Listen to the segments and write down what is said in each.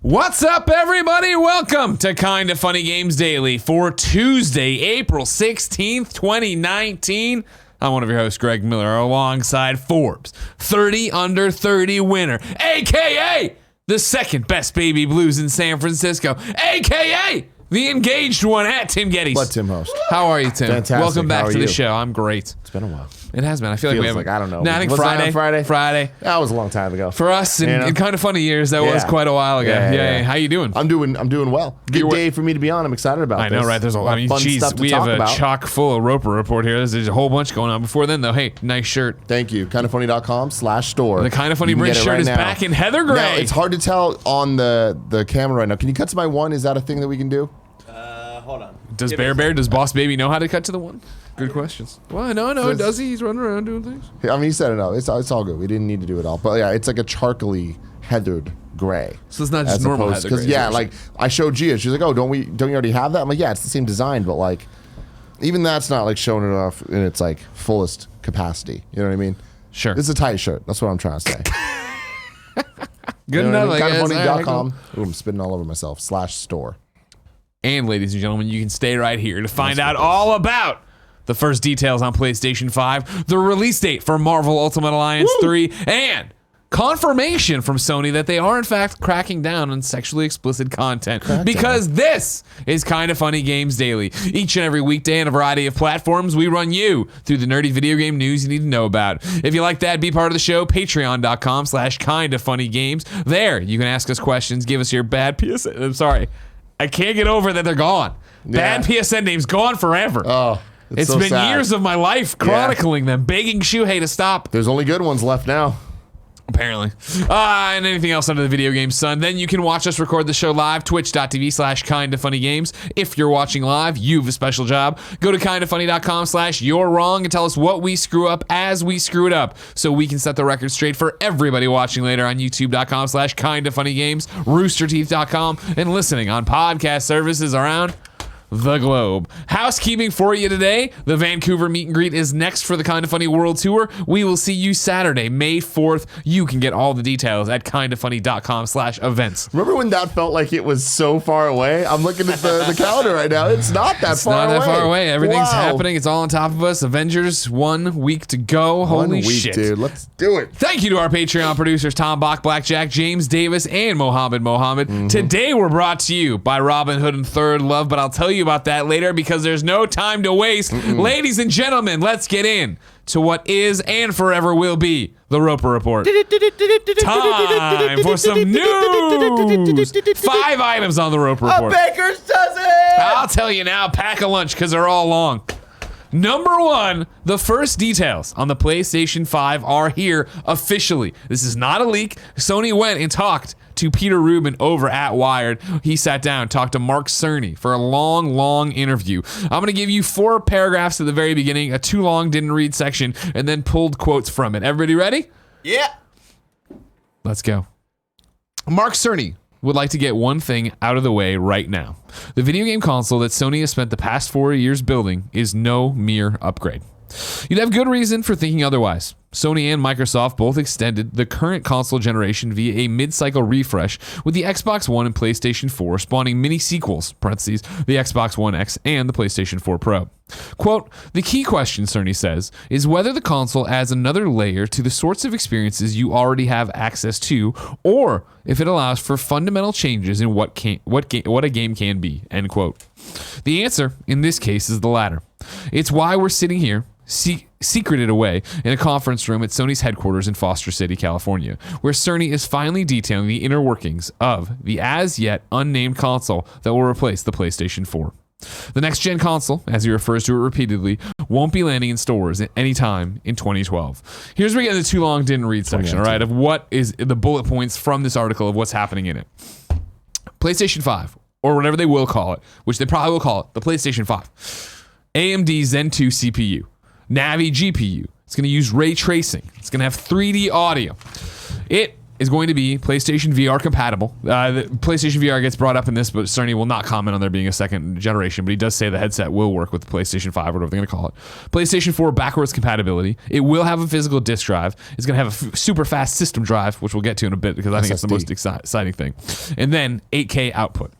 What's up, everybody? Welcome to Kinda Funny Games Daily for Tuesday, April 16th, 2019. I'm one of your hosts, Greg Miller, alongside Forbes 30 Under 30 winner, a.k.a. the second best baby blues in San Francisco, a.k.a. the engaged one at Tim Gettys. Let Tim host. How are you, Tim? Fantastic. Welcome back How are to the you? show. I'm great. It's been a while. It has been. I feel like we Feels haven't. like, I don't know. No, I think Was that on Friday. Friday? That was a long time ago. For us, in kind of funny years, that was Yeah. quite a while ago. Yeah. How you doing? I'm doing well. Good day for me to be on. I'm excited about I this. know, right? There's a lot of fun geez, stuff to we have talk a about. chock full of Roper report here. There's a whole bunch going on. Before then, though, hey, nice shirt. Thank you. Kindoffunny.com/store. The Kinda Funny You can Bridge get it shirt right is now. back in heather gray. Now, it's hard to tell on the camera right now. Can you cut to my one? Is that a thing that we can do? Hold on. Does does Boss Baby know how to cut to the one? Good questions. Well, no, does he? He's running around doing things. I mean, he said it all. It's all good. We didn't need to do it all. But yeah, it's like a charcoaly, heathered gray. So it's not just normal heather gray. Because yeah, like I showed Gia. She's like, oh, don't you already have that? I'm like, yeah, it's the same design, but like, even that's not like showing it off in its like fullest capacity. You know what I mean? Sure. It's a tight shirt. That's what I'm trying to say. Good enough. I guess. Kindoffunny.com. Ooh, I'm spitting all over myself. /store. And ladies and gentlemen, you can stay right here to find out all about the first details on PlayStation 5, the release date for Marvel Ultimate Alliance 3, and confirmation from Sony that they are in fact cracking down on sexually explicit content. Because this is Kinda Funny Games Daily. Each and every weekday on a variety of platforms, we run you through the nerdy video game news you need to know about. If you like that, be part of the show, patreon.com/kindafunnygames. There, you can ask us questions, give us your bad PSN. I'm sorry. I can't get over that they're gone. Bad PSN names gone forever. Oh, it's so been sad. years of my life chronicling them, begging Shuhei to stop. There's only good ones left now. Apparently. And anything else under the video game sun, then you can watch us record the show live, twitch.tv/kindafunnygames. If you're watching live, you have a special job. Go to kindafunny.com/you're wrong and tell us what we screw up as we screw it up, so we can set the record straight for everybody watching later on youtube.com/kindafunnygames, roosterteeth.com, and listening on podcast services around the globe. Housekeeping for you today. The Vancouver meet and greet is next for the Kinda Funny World Tour. We will see you Saturday, May 4th. You can get all the details at kindafunny.com/events. Remember when that felt like it was so far away? I'm looking at the calendar right now. It's not that far away. It's not that far away. Everything's happening. It's all on top of us. Avengers, 1 week to go. Holy shit. Dude. Let's do it. Thank you to our Patreon producers, Tom Bach, Blackjack, James Davis, and Mohammed. Today we're brought to you by Robinhood and Thirdlove, but I'll tell you about that later because there's no time to waste. Ladies and gentlemen, let's get in to what is and forever will be the Roper Report. Time for some news. 5 items on the Roper Report. A baker's dozen! I'll tell you now, pack a lunch because they're all long. Number 1, the first details on the PlayStation 5 are here officially. This is not a leak. Sony went and talked to Peter Rubin over at Wired. He sat down, talked to Mark Cerny for a long interview. I'm going to give you 4 paragraphs at the very beginning, a too long didn't read section, and then pulled quotes from it. Everybody ready? Yeah. Let's go. Mark Cerny would like to get one thing out of the way right now. The video game console that Sony has spent the past 4 years building is no mere upgrade. You'd have good reason for thinking otherwise. Sony and Microsoft both extended the current console generation via a mid-cycle refresh, with the Xbox One and PlayStation 4 spawning mini sequels, parentheses, the Xbox One X and the PlayStation 4 Pro. Quote, the key question, Cerny says, is whether the console adds another layer to the sorts of experiences you already have access to, or if it allows for fundamental changes in what a game can be, end quote. The answer, in this case, is the latter. It's why we're sitting here, secreted away in a conference room at Sony's headquarters in Foster City, California, where Cerny is finally detailing the inner workings of the as-yet unnamed console that will replace the PlayStation 4. The next-gen console, as he refers to it repeatedly, won't be landing in stores at any time in 2012. Here's where we get the too long didn't read section, all right, of what is the bullet points from this article of what's happening in it. PlayStation 5, or whatever they will call it, which they probably will call it, the PlayStation 5. AMD Zen 2 CPU. Navi GPU. It's going to use ray tracing. It's going to have 3D audio. It is going to be PlayStation VR compatible. The PlayStation VR gets brought up in this, but Cerny will not comment on there being a second generation, but he does say the headset will work with the PlayStation 5, whatever they're going to call it. PlayStation 4 backwards compatibility. It will have a physical disc drive. It's going to have a super fast system drive, which we'll get to in a bit because I think it's the most exciting thing. And then 8K output.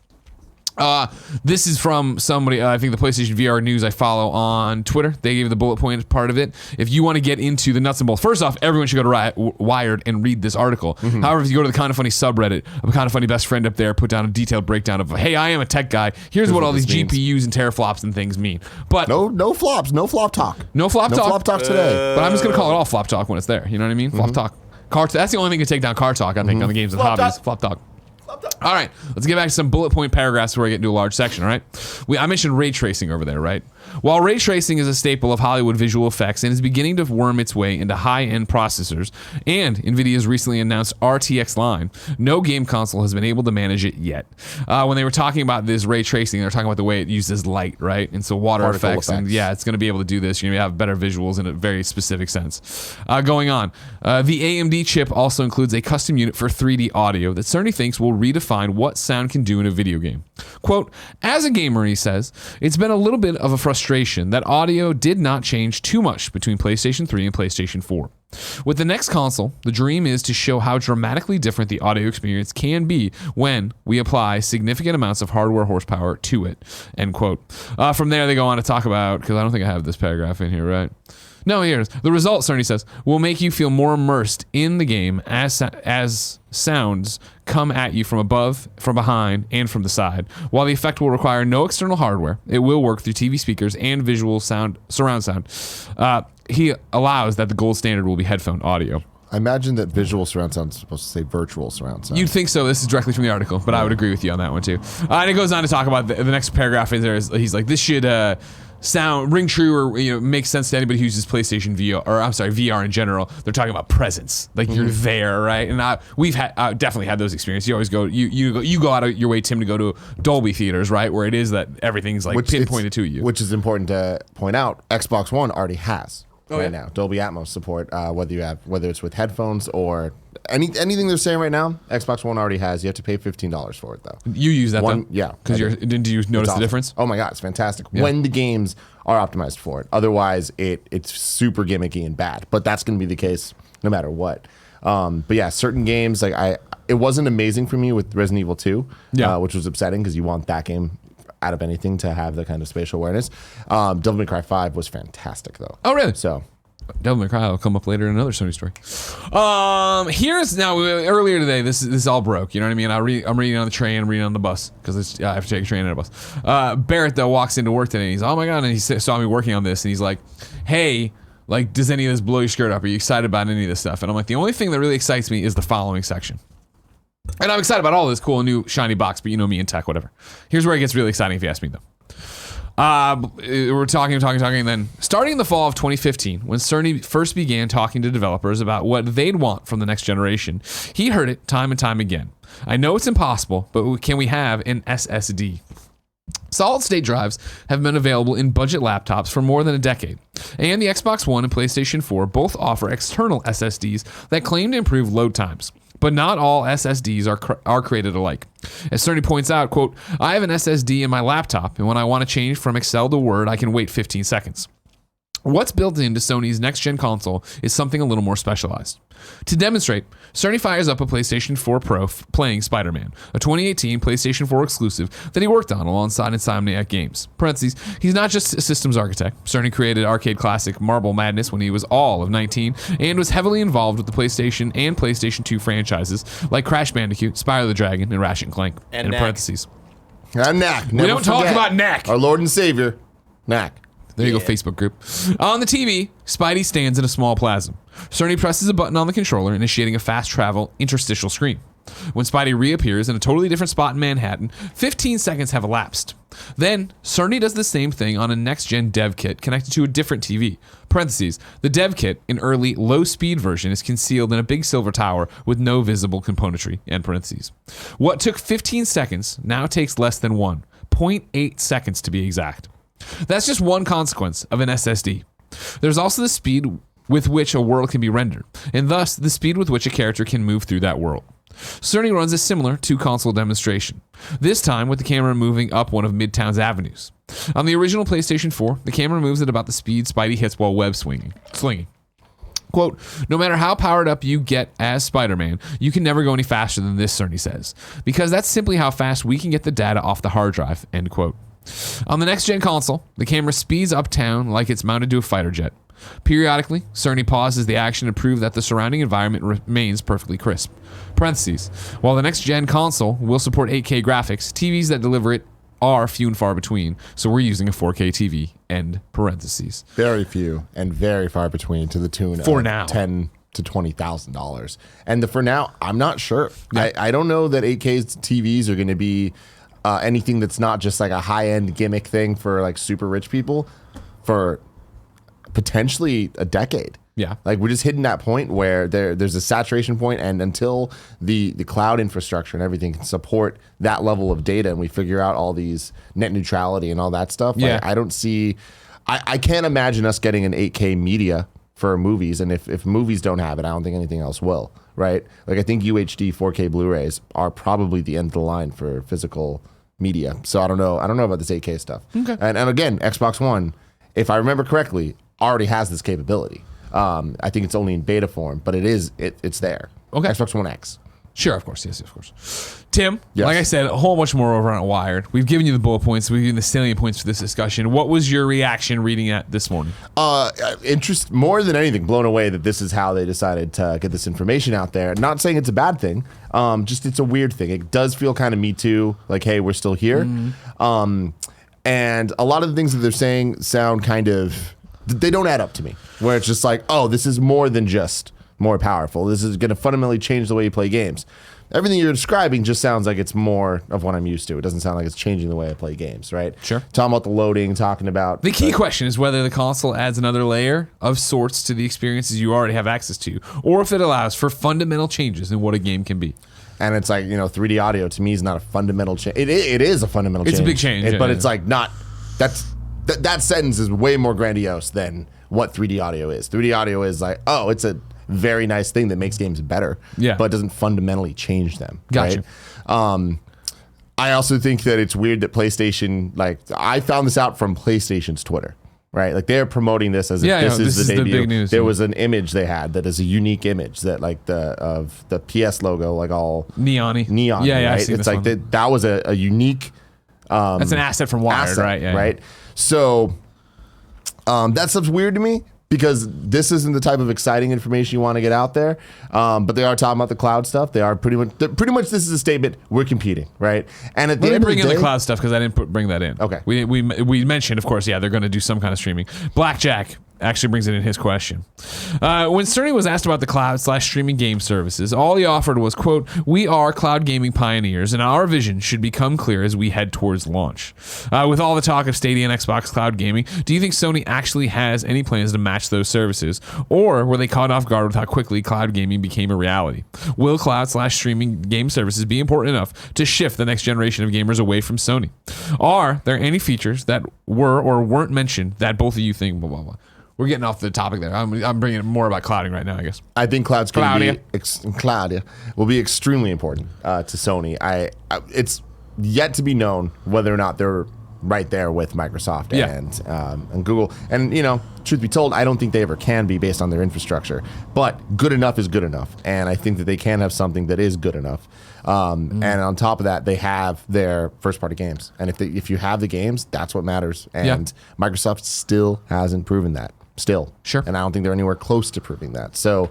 This is from somebody, I think the PlayStation VR news I follow on Twitter. They gave the bullet point part of it. If you want to get into the nuts and bolts, first off, everyone should go to Wired and read this article. However, if you go to the Kinda Funny subreddit, a Kinda Funny best friend up there put down a detailed breakdown of, hey, I am a tech guy. Here's what all these GPUs and teraflops and things mean. But no flops, no flop talk. No flop talk. No flop talk today. But I'm just going to call it all flop talk when it's there. You know what I mean? Flop talk. That's the only thing to take down car talk, I think, on the games and Flop hobbies. talk. Flop talk. All right, let's get back to some bullet point paragraphs before I get into a large section, all right? I mentioned ray tracing over there, right? While ray tracing is a staple of Hollywood visual effects and is beginning to worm its way into high-end processors, and NVIDIA's recently announced RTX line, no game console has been able to manage it yet. When they were talking about this ray tracing, they were talking about the way it uses light, right? And so water Particle effects, and yeah, it's going to be able to do this. You're going to have better visuals in a very specific sense. Going on, the AMD chip also includes a custom unit for 3D audio that Cerny thinks will redefine what sound can do in a video game. Quote, as a gamer, he says, it's been a little bit of a frustration that audio did not change too much between PlayStation 3 and PlayStation 4. With the next console, the dream is to show how dramatically different the audio experience can be when we apply significant amounts of hardware horsepower to it, end quote. From there, they go on to talk about, because I don't think I have this paragraph in here, right? No, here it is. The result, Cerny says, will make you feel more immersed in the game as sounds come at you from above, from behind, and from the side. While the effect will require no external hardware, it will work through TV speakers and visual sound, surround sound. He allows that the gold standard will be headphone audio. I imagine that visual surround sound is supposed to say virtual surround sound. You'd think so. This is directly from the article, but I would agree with you on that one too. And it goes on to talk about the next paragraph. He's like, this should ring true or make sense to anybody who uses PlayStation VR in general. They're talking about presence, like you're there, right? And we've definitely had those experiences. You always go, you go out of your way, Tim, to go to Dolby theaters, right, where it is that everything's like pinpointed to you. Which is important to point out. Xbox One already has now Dolby Atmos support. Whether it's with headphones or anything they're saying right now, Xbox One already has. You have to pay $15 for it though. You use that though? Yeah. Because did you notice the difference? Oh my God, it's fantastic. Yeah. When the games are optimized for it. Otherwise, it's super gimmicky and bad. But that's going to be the case no matter what. But yeah, certain games, like it wasn't amazing for me with Resident Evil 2, which was upsetting because you want that game out of anything to have the kind of spatial awareness. Devil May Cry 5 was fantastic though. Oh really? So Devil May Cry will come up later in another Sony story. Here's now earlier today. This all broke. You know what I mean? I'm reading on the train. I'm reading on the bus because I have to take a train and a bus. Barrett though walks into work today. And he's oh my God, and he saw me working on this, and he's like, hey. Like, does any of this blow your skirt up? Are you excited about any of this stuff? And I'm like, the only thing that really excites me is the following section. And I'm excited about all this cool new shiny box, but you know me in tech, whatever. Here's where it gets really exciting if you ask me, though. We're talking, and then starting in the fall of 2015, when Cerny first began talking to developers about what they'd want from the next generation, he heard it time and time again. I know it's impossible, but can we have an SSD? Solid-state drives have been available in budget laptops for more than a decade, and the Xbox One and PlayStation 4 both offer external SSDs that claim to improve load times. But not all SSDs are created alike. As Cerny points out, quote, I have an SSD in my laptop, and when I want to change from Excel to Word, I can wait 15 seconds. What's built into Sony's next-gen console is something a little more specialized. To demonstrate, Cerny fires up a PlayStation 4 Pro playing Spider-Man, a 2018 PlayStation 4 exclusive that he worked on alongside Insomniac Games. Parentheses, he's not just a systems architect. Cerny created arcade classic Marble Madness when he was all of 19 and was heavily involved with the PlayStation and PlayStation 2 franchises like Crash Bandicoot, Spyro the Dragon, and Ratchet & Clank. And in Knack. parentheses. And Knack. We don't talk about Knack. Our Lord and Savior, Knack. There you go, Facebook group. On the TV, Spidey stands in a small plaza. Cerny presses a button on the controller, initiating a fast travel interstitial screen. When Spidey reappears in a totally different spot in Manhattan, 15 seconds have elapsed. Then, Cerny does the same thing on a next-gen dev kit connected to a different TV. Parentheses, the dev kit, an early, low-speed version, is concealed in a big silver tower with no visible componentry, end parentheses. What took 15 seconds now takes less than 0.8 seconds to be exact. That's just one consequence of an SSD. There's also the speed with which a world can be rendered, and thus the speed with which a character can move through that world. Cerny runs a similar two-console demonstration, this time with the camera moving up one of Midtown's avenues. On the original PlayStation 4, the camera moves at about the speed Spidey hits while web slinging. Quote, no matter how powered up you get as Spider-Man, you can never go any faster than this, Cerny says, because that's simply how fast we can get the data off the hard drive, end quote. On the next-gen console, the camera speeds uptown like it's mounted to a fighter jet. Periodically, Cerny pauses the action to prove that the surrounding environment remains perfectly crisp. Parentheses, while the next-gen console will support 8K graphics, TVs that deliver it are few and far between, so we're using a 4K TV, end parentheses. Very few and very far between, to the tune for of now. $10,000 to $20,000. And for now, I'm not sure. I don't know that 8K TVs are going to be anything that's not just like a high-end gimmick thing for like super rich people for potentially a decade. Yeah. Like we're just hitting that point where there's a saturation point, and until the cloud infrastructure and everything can support that level of data, and we figure out all these net neutrality and all that stuff, yeah. I don't see, I can't imagine us getting an 8K media for movies, and if movies don't have it, I don't think anything else will, right? Like I think UHD 4K Blu-rays are probably the end of the line for physical media. So I don't know about this 8K stuff. Okay. And again, Xbox One, if I remember correctly, already has this capability. I think it's only in beta form, but it's there. Okay. Xbox One X. Sure, of course. Yes, of course. Tim, Yes. like I said, a whole bunch more over on Wired. We've given you the bullet points. We've given the salient points for this discussion. What was your reaction reading it this morning? Interest more than anything, blown away that this is how they decided to get this information out there. Not saying it's a bad thing. Just it's a weird thing. It does feel kind of Me Too, like, hey, we're still here. And a lot of the things that they're saying sound kind of, they don't add up to me. Where it's just like, oh, this is more than just more powerful. This is going to fundamentally change the way you play games. Everything you're describing just sounds like it's more of what I'm used to. It doesn't sound like it's changing the way I play games, right? Sure. Talking about the loading, talking about... The key question is whether the console adds another layer of sorts to the experiences you already have access to, or if it allows for fundamental changes in what a game can be. And it's like, 3D audio to me is not a fundamental change. It is a fundamental change. It's a big change. But it's like not... That sentence is way more grandiose than what 3D audio is. 3D audio is like, oh, it's a very nice thing that makes games better, but it doesn't fundamentally change them. Gotcha. Right? I also think that it's weird that PlayStation, like, I found this out from PlayStation's Twitter, right? Like, they're promoting this as if this is the debut. The big news. There was an image they had that is a unique image that, like, of the PS logo, like all neon. Yeah, I've right? seen It's this like one. that was a unique. That's an asset from Wired, right? Yeah, right. So that stuff's weird to me because this isn't the type of exciting information you want to get out there. But they are talking about the cloud stuff. They are pretty much this is a statement. We're competing, right? And at the Let me end bring of in the day, the cloud stuff because I didn't bring that in. Okay. We mentioned, of course, they're going to do some kind of streaming. Blackjack actually brings it in his question. When Cerny was asked about the cloud/streaming game services, all he offered was, quote, we are cloud gaming pioneers and our vision should become clear as we head towards launch. With all the talk of Stadia and Xbox cloud gaming, do you think Sony actually has any plans to match those services, or were they caught off guard with how quickly cloud gaming became a reality? Will cloud/streaming game services be important enough to shift the next generation of gamers away from Sony? Are there any features that were or weren't mentioned that both of you think blah, blah, blah? We're getting off the topic there. I'm bringing more about clouding right now, I guess. I think cloud's going to be Cloud will be extremely important to Sony. It's yet to be known whether or not they're right there with Microsoft and Google. And truth be told, I don't think they ever can be based on their infrastructure. But good enough is good enough, and I think that they can have something that is good enough. And on top of that, they have their first-party games, and if you have the games, that's what matters. And Microsoft still hasn't proven that. Still. Sure. And I don't think they're anywhere close to proving that. So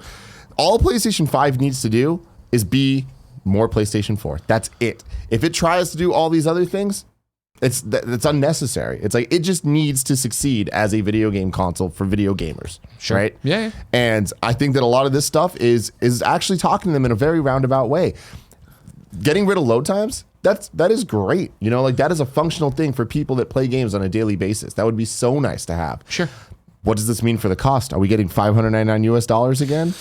all PlayStation 5 needs to do is be more PlayStation 4. That's it. If it tries to do all these other things, it's unnecessary. It's like it just needs to succeed as a video game console for video gamers. Sure. Right? Yeah. And I think that a lot of this stuff is actually talking to them in a very roundabout way. Getting rid of load times, that is great. Like that is a functional thing for people that play games on a daily basis. That would be so nice to have. Sure. What does this mean for the cost? Are we getting $599 again?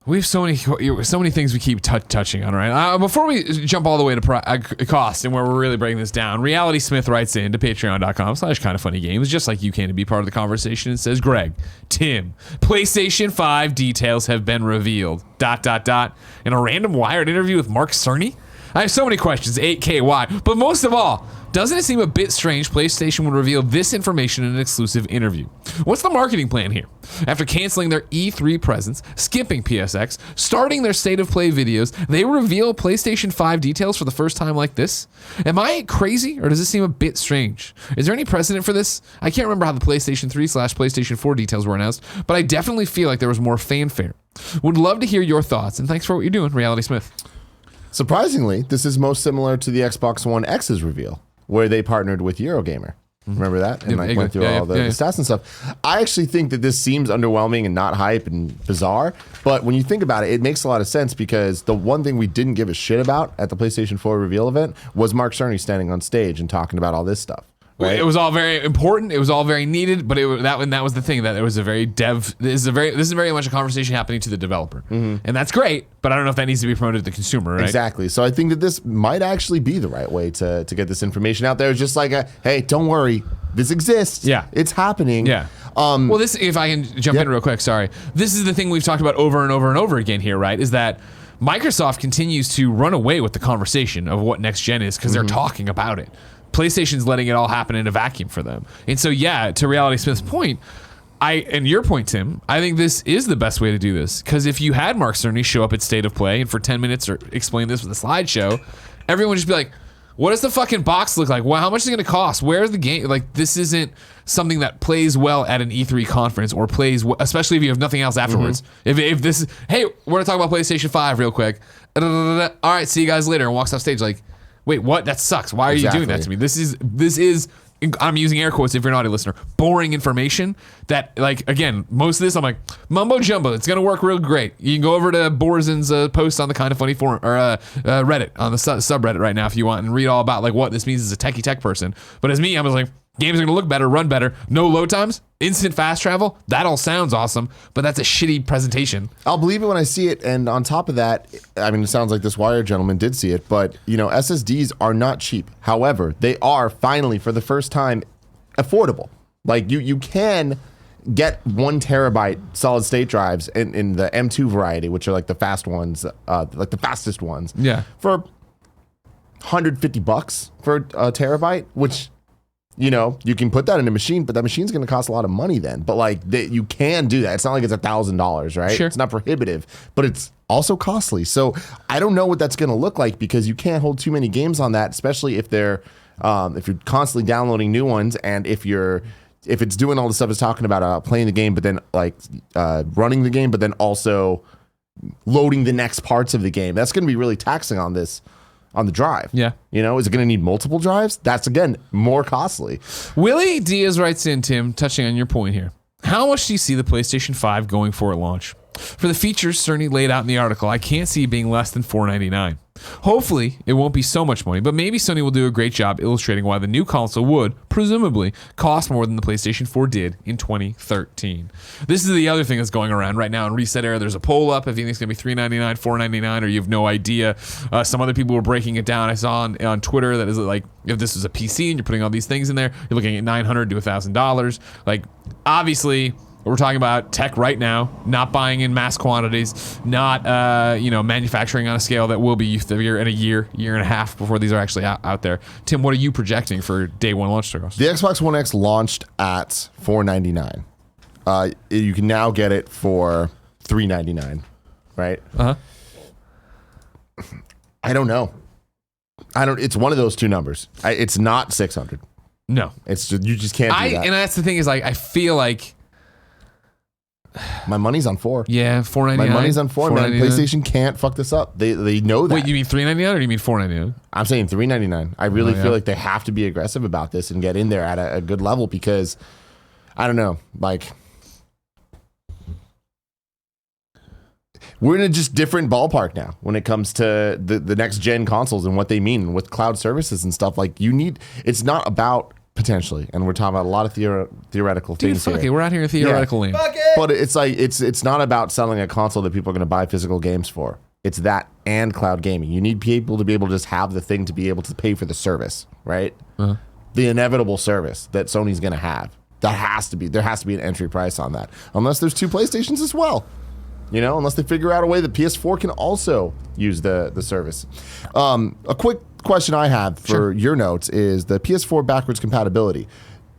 We have so many things we keep touching on, right? Before we jump all the way to cost and where we're really breaking this down, Reality Smith writes in to patreon.com/kindoffunnygames, just like you can, to be part of the conversation, and says, Greg, Tim, PlayStation 5 details have been revealed, ... in a random Wired interview with Mark Cerny? I have so many questions, 8K, why? But most of all, doesn't it seem a bit strange PlayStation would reveal this information in an exclusive interview? What's the marketing plan here? After canceling their E3 presence, skipping PSX, starting their state of play videos, they reveal PlayStation 5 details for the first time like this? Am I crazy, or does this seem a bit strange? Is there any precedent for this? I can't remember how the PlayStation 3/PlayStation 4 details were announced, but I definitely feel like there was more fanfare. Would love to hear your thoughts, and thanks for what you're doing, Reality Smith. Surprisingly, this is most similar to the Xbox One X's reveal, where they partnered with Eurogamer. Remember that? And like went through all the stats and stuff. I actually think that this seems underwhelming and not hype and bizarre. But when you think about it, it makes a lot of sense, because the one thing we didn't give a shit about at the PlayStation 4 reveal event was Mark Cerny standing on stage and talking about all this stuff. Right? It was all very important. It was all very needed, but that was the thing, that it was a very this is very much a conversation happening to the developer, and that's great. But I don't know if that needs to be promoted to the consumer, right? Exactly. So I think that this might actually be the right way to get this information out there. It's just like, hey, don't worry, this exists. Yeah, it's happening. Yeah. Well, this, if I can jump in real quick, sorry. This is the thing we've talked about over and over and over again here, right? Is that Microsoft continues to run away with the conversation of what next gen is, because they're talking about it. PlayStation's letting it all happen in a vacuum for them. And so, yeah, to Reality Smith's point, and your point, Tim, I think this is the best way to do this. Because if you had Mark Cerny show up at State of Play and for 10 minutes or explain this with a slideshow, everyone would just be like, what does the fucking box look like? Well, how much is it going to cost? Where's the game? Like, this isn't something that plays well at an E3 conference, or plays, especially if you have nothing else afterwards. If this is, hey, we're going to talk about PlayStation 5 real quick. All right, see you guys later. And walks off stage like, wait, what? That sucks. Why are you doing that to me? This is, I'm using air quotes if you're not a listener, boring information that, like, again, most of this, I'm like, mumbo jumbo. It's going to work real great. You can go over to Borzen's post on the Kind of Funny forum, or Reddit, on the subreddit right now if you want, and read all about like what this means as a techie tech person. But as me, I was like, games are going to look better, run better, no load times, instant fast travel. That all sounds awesome, but that's a shitty presentation. I'll believe it when I see it. And on top of that, I mean, it sounds like this Wired gentleman did see it, but you know, SSDs are not cheap. However, they are finally, for the first time, affordable. Like you can get 1 terabyte solid state drives in the M2 variety, which are like the fast ones, like the fastest ones. Yeah. For $150 for a terabyte, which, you know, you can put that in a machine, but that machine's going to cost a lot of money then. But like, you can do that. It's not like it's $1,000, right? Sure. It's not prohibitive, but it's also costly. So I don't know what that's going to look like, because you can't hold too many games on that, especially if they're if you're constantly downloading new ones, and if it's doing all the stuff it's talking about, playing the game, but then like running the game, but then also loading the next parts of the game. That's going to be really taxing on the drive. Yeah. You know, is it going to need multiple drives? That's, again, more costly. Willie Diaz writes in, Tim, touching on your point here. How much do you see the PlayStation 5 going for at launch? For the features Cerny laid out in the article, I can't see it being less than $499. Hopefully, it won't be so much money, but maybe Sony will do a great job illustrating why the new console would, presumably, cost more than the PlayStation 4 did in 2013. This is the other thing that's going around right now in Reset Era. There's a poll up if you think it's going to be $399, $499, or you have no idea. Some other people were breaking it down. I saw on Twitter that is like, if this was a PC and you're putting all these things in there, you're looking at $900 to $1,000. Like, obviously, we're talking about tech right now, not buying in mass quantities, not manufacturing on a scale that will be in a year and a half before these are actually out there. Tim, what are you projecting for day one launch cost? The Xbox One X launched at $499. You can now get it for $399, right? Uh-huh. I don't know. It's one of those two numbers. It's not 600. No. It's just, you just can't do that. And that's the thing, is like, I feel like my money's on 4. Yeah, $499. My money's on 4, man. PlayStation can't fuck this up. They know that. Wait, you mean $399 or do you mean $499? I'm saying $399. I really feel like they have to be aggressive about this and get in there at a good level, because I don't know, like, we're in a just different ballpark now when it comes to the next gen consoles and what they mean with cloud services and stuff. Like, it's not about Potentially, and we're talking about a lot of theoretical Dude, things fuck it. here. We're out here in theoretical land. Fuck it. But it's like it's not about selling a console that people are going to buy physical games for. It's that and cloud gaming. You need people to be able to just have the thing to be able to pay for the service, right? The inevitable service that Sony's going to have. There has to be an entry price on that, unless there's two PlayStations as well. Unless they figure out a way that PS4 can also use the service. A quick question I have for your notes is the PS4 backwards compatibility.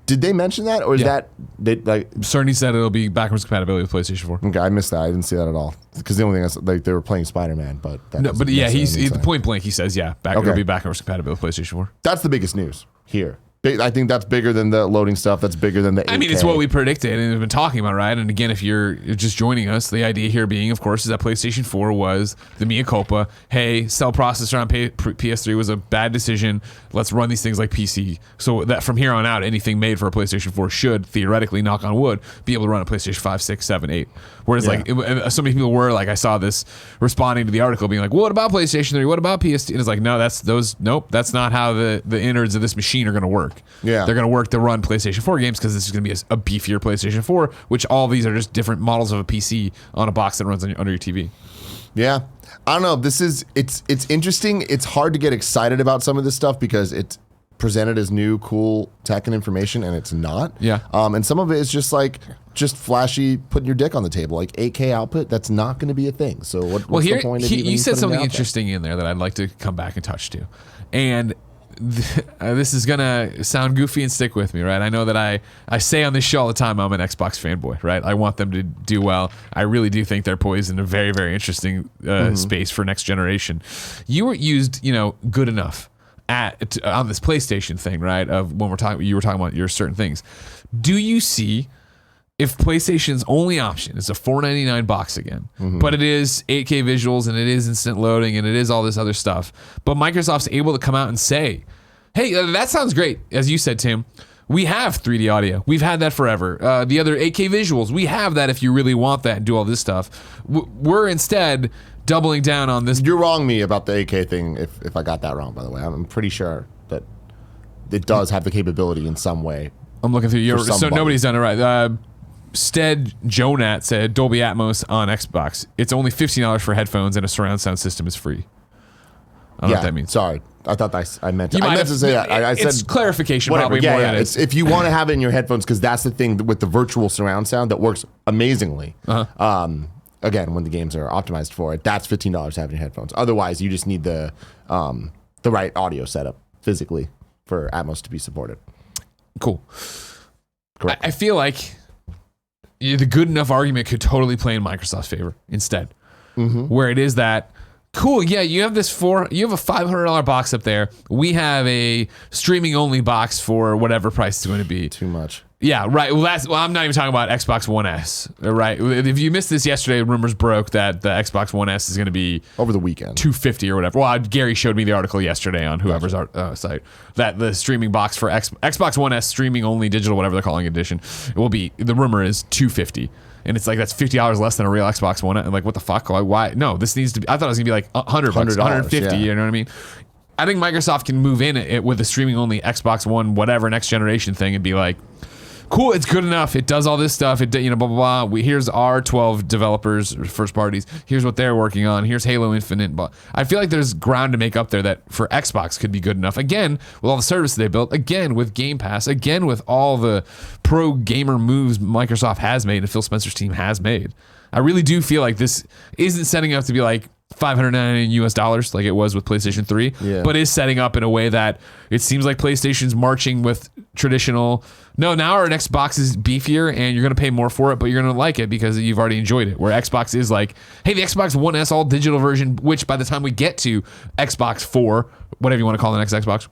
Did they mention that, or is that Cerny said it'll be backwards compatibility with PlayStation 4. Okay, I missed that. I didn't see that at all. Because the only thing is they were playing Spider-Man, but he's point blank. He says it'll be backwards compatible with PlayStation 4. That's the biggest news here. I think that's bigger than the loading stuff. That's bigger than the 8K. I mean, it's what we predicted and we've been talking about, right? And again, if you're just joining us, the idea here being, of course, is that PlayStation 4 was the mea culpa. Hey, cell processor on PS3 was a bad decision. Let's run these things like PC. So that from here on out, anything made for a PlayStation 4 should, theoretically, knock on wood, be able to run a PlayStation 5, 6, 7, 8. Whereas so many people were like, I saw this responding to the article being like, well, what about PlayStation 3? What about PS2? And it's like, no, that's not how the innards of this machine are going to work. Yeah. They're going to work to run PlayStation 4 games because this is going to be a beefier PlayStation 4, which all these are just different models of a PC on a box that runs under your TV. Yeah. I don't know. It's interesting. It's hard to get excited about some of this stuff because it's presented as new, cool tech and information, and it's not. Yeah. And some of it is just flashy, putting your dick on the table, like 8K output. That's not going to be a thing. So what's the point of even you said putting something it out interesting in there that I'd like to come back and touch to, and this is gonna sound goofy and stick with me, right? I know that I say on this show all the time I'm an Xbox fanboy, right? I want them to do well. I really do think they're poised in a very, very interesting space for next generation. You were used, good enough on this PlayStation thing, right? Of when you were talking about your certain things. Do you see if PlayStation's only option is a $4.99 box again, but it is 8K visuals and it is instant loading and it is all this other stuff, but Microsoft's able to come out and say, hey, that sounds great. As you said, Tim, we have 3D audio. We've had that forever. The other 8K visuals, we have that if you really want that and do all this stuff. We're instead doubling down on this. You're wrong me about the 8K thing if I got that wrong, by the way. I'm pretty sure that it does have the capability in some way. I'm looking through so nobody's done it right. Stead Jonat said Dolby Atmos on Xbox. It's only $15 for headphones and a surround sound system is free. I don't know what that means. Sorry. I thought I meant to say that. I said it's clarification whatever. probably more than it's if you want to have it in your headphones, because that's the thing with the virtual surround sound that works amazingly. Again, when the games are optimized for it, that's $15 to have in your headphones. Otherwise, you just need the right audio setup physically for Atmos to be supported. Cool. Correct. I feel like the good enough argument could totally play in Microsoft's favor instead, where it is that cool. Yeah, you have a $500 box up there. We have a streaming only box for whatever price it's going to be. Too much. Yeah, right. Well, I'm not even talking about Xbox One S. Right. If you missed this yesterday, rumors broke that the Xbox One S is going to be over the weekend $250 or whatever. Well, Gary showed me the article yesterday on whoever's site that the streaming box for Xbox One S streaming only digital, whatever they're calling edition, it will be. The rumor is $250. And it's like, that's $50 less than a real Xbox One. I'm like, what the fuck? Why? No, this needs to be, I thought it was gonna be like $100, $150, yeah. You know what I mean? I think Microsoft can move in it with a streaming only Xbox One, whatever next generation thing and be like, cool, it's good enough. It does all this stuff. It, blah, blah, blah. Here's our 12 developers, first parties. Here's what they're working on. Here's Halo Infinite. But I feel like there's ground to make up there that for Xbox could be good enough. Again, with all the services they built. Again, with Game Pass. Again, with all the pro gamer moves Microsoft has made and Phil Spencer's team has made. I really do feel like this isn't setting up to be like $599 US like it was with PlayStation 3, but is setting up in a way that it seems like PlayStation's marching with traditional, no, now our Xbox is beefier and you're going to pay more for it, but you're going to like it because you've already enjoyed it. Where Xbox is like, hey, the Xbox One S all digital version, which by the time we get to Xbox 4, whatever you want to call the next Xbox,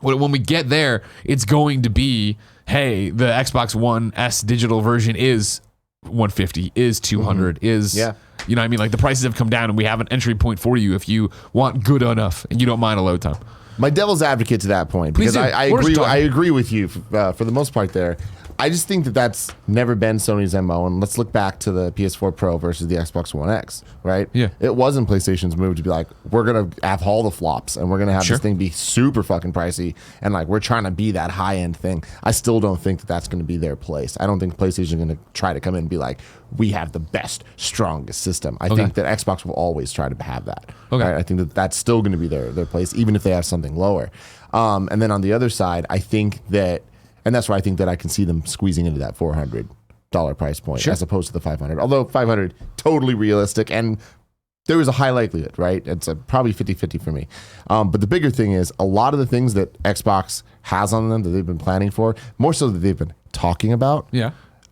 when we get there, it's going to be, hey, the Xbox One S digital version is $150, is $200, is... You know what I mean? Like the prices have come down and we have an entry point for you if you want good enough and you don't mind a load time. My devil's advocate to that point, because I agree with you for the most part there. I just think that that's never been Sony's MO. And let's look back to the PS4 Pro versus the Xbox One X, right? Yeah. It wasn't PlayStation's move to be like, we're going to have all the flops and we're going to have this thing be super fucking pricey. And like, we're trying to be that high end thing. I still don't think that that's going to be their place. I don't think PlayStation is going to try to come in and be like, we have the best, strongest system. I think that Xbox will always try to have that. Okay. Right? I think that that's still going to be their place, even if they have something lower. And then on the other side, I think that, and that's why I think that I can see them squeezing into that $400 price point as opposed to the 500. Although 500 totally realistic, and there is a high likelihood, right? It's probably 50-50 for me. But the bigger thing is a lot of the things that Xbox has on them that they've been planning for, more so that they've been talking about,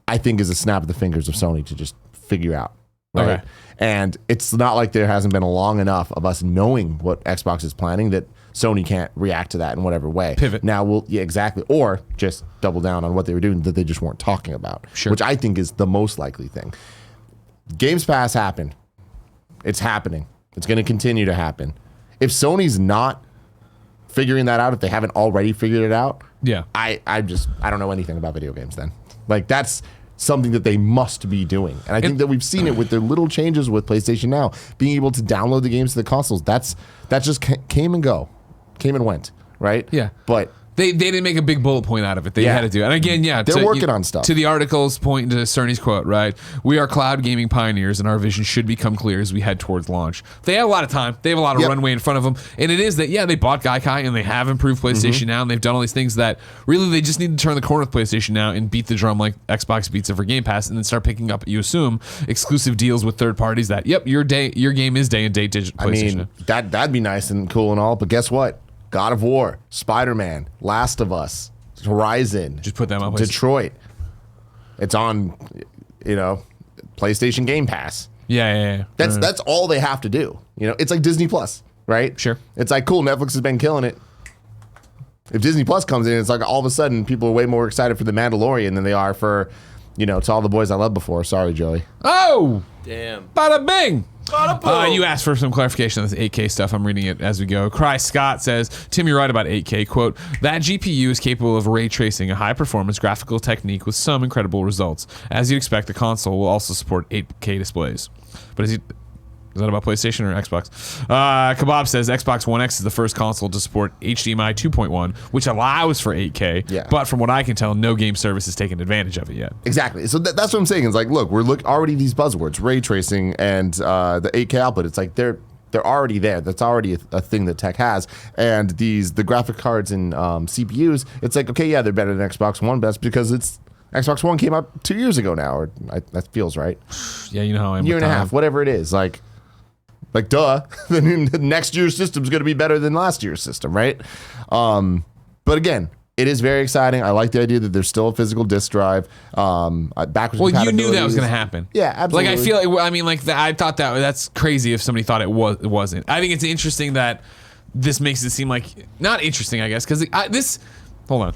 I think is a snap of the fingers of Sony to just figure out. Right? Okay. And it's not like there hasn't been long enough of us knowing what Xbox is planning that Sony can't react to that in whatever way. Pivot. Now, exactly. Or just double down on what they were doing that they just weren't talking about, which I think is the most likely thing. Games Pass happened. It's happening. It's going to continue to happen. If Sony's not figuring that out, if they haven't already figured it out, I don't know anything about video games then. Like, that's something that they must be doing. And I think that we've seen it with their little changes with PlayStation Now, being able to download the games to the consoles. That just came and went, right? Yeah. But They didn't make a big bullet point out of it. They had to do it. And again, they're working on stuff. To the articles pointing to Cerny's quote, right? We are cloud gaming pioneers and our vision should become clear as we head towards launch. They have a lot of time. They have a lot of runway in front of them. And it is that, they bought Gaikai and they have improved PlayStation Now and they've done all these things that really they just need to turn the corner with PlayStation Now and beat the drum like Xbox beats it for Game Pass and then start picking up, you assume, exclusive deals with third parties that, your game is day and date digital PlayStation. I mean, that'd be nice and cool and all, but guess what? God of War, Spider-Man, Last of Us, Horizon. Just put them on Detroit. It's on, PlayStation Game Pass. Yeah. That's all they have to do. It's like Disney Plus, right? Sure. It's like, cool, Netflix has been killing it. If Disney Plus comes in, it's like all of a sudden people are way more excited for The Mandalorian than they are for, to All the Boys I Loved Before. Sorry, Joey. Oh! Damn. Bada bing! Bada You asked for some clarification on this 8K stuff. I'm reading it as we go. Cry Scott says, Tim, you're right about 8K. Quote, that GPU is capable of ray tracing, a high-performance graphical technique with some incredible results. As you'd expect, the console will also support 8K displays. But is that about PlayStation or Xbox? Kebab says Xbox One X is the first console to support HDMI 2.1, which allows for 8K. Yeah. But from what I can tell, no game service has taken advantage of it yet. Exactly. So that's what I'm saying. It's like, look, we're already these buzzwords, ray tracing and the 8K output. It's like they're already there. That's already a thing that tech has. And the graphic cards and CPUs, it's like, okay, they're better than Xbox One, but that's because Xbox One came out 2 years ago now, or that feels right. Yeah, you know how I am. Year and a half, whatever it is. Like duh, the next year's system is going to be better than last year's system, right? But again, it is very exciting. I like the idea that there's still a physical disk drive. Backwards well, you knew that was going to happen. Yeah, absolutely. Like, I feel I thought that's crazy if somebody thought it wasn't. I think it's interesting that this makes it seem like, not interesting, I guess, because hold on.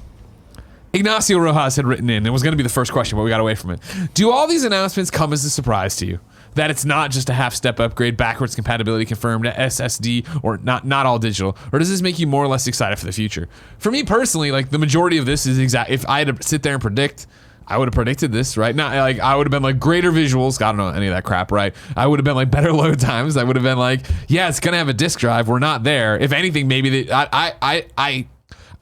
Ignacio Rojas had written in, it was going to be the first question, but we got away from it. Do all these announcements come as a surprise to you? That it's not just a half-step upgrade, backwards compatibility confirmed, SSD, or not all digital? Or does this make you more or less excited for the future? For me personally, like, the majority of this is if I had to sit there and predict, I would have predicted this, right? Not like I would have been like greater visuals. I don't know any of that crap, right? I would have been like better load times. I would have been like, it's gonna have a disk drive. We're not there. If anything, maybe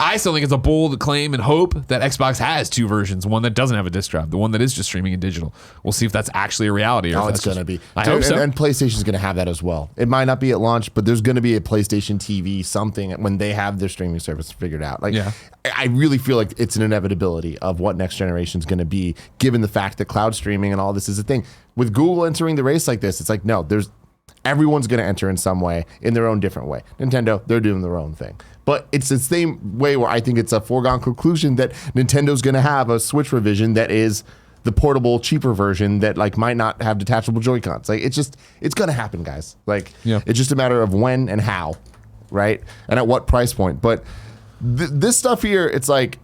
I still think it's a bold claim and hope that Xbox has two versions, one that doesn't have a disc drive, the one that is just streaming in digital. We'll see if that's actually a reality. Or it's going to be. I hope so. And PlayStation's going to have that as well. It might not be at launch, but there's going to be a PlayStation TV, something when they have their streaming service figured out. Like, I really feel like it's an inevitability of what next generation is going to be, given the fact that cloud streaming and all this is a thing. With Google entering the race like this, it's like, no, everyone's going to enter in some way, in their own different way. Nintendo, they're doing their own thing. But it's the same way where I think it's a foregone conclusion that Nintendo's going to have a Switch revision that is the portable, cheaper version that like might not have detachable Joy-Cons. Like, it's going to happen, guys. Like, it's just a matter of when and how, right? And at what price point. But this stuff here, it's like,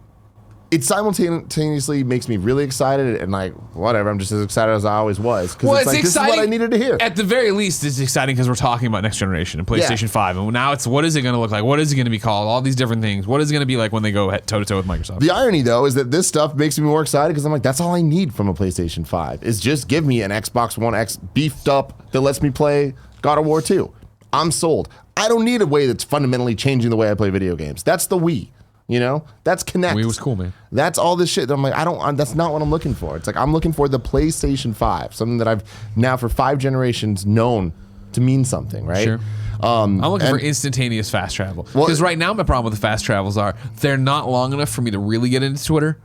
it simultaneously makes me really excited and like whatever. I'm just as excited as I always was because it's like this is what I needed to hear. At the very least, it's exciting because we're talking about next generation and PlayStation 5, and now it's what is it going to look like? What is it going to be called? All these different things. What is it going to be like when they go toe to toe with Microsoft? The irony though is that this stuff makes me more excited because I'm like, that's all I need from a PlayStation 5 is just give me an Xbox One X beefed up that lets me play God of War 2. I'm sold. I don't need a way that's fundamentally changing the way I play video games. That's the Wii. You know, that's Kinect. Wii was cool, man. That's all this shit. I'm like, that's not what I'm looking for. It's like, I'm looking for the PlayStation 5, something that I've now for 5 generations known to mean something, right? Sure. I'm looking for instantaneous fast travel. Because right now, my problem with the fast travels are they're not long enough for me to really get into Twitter.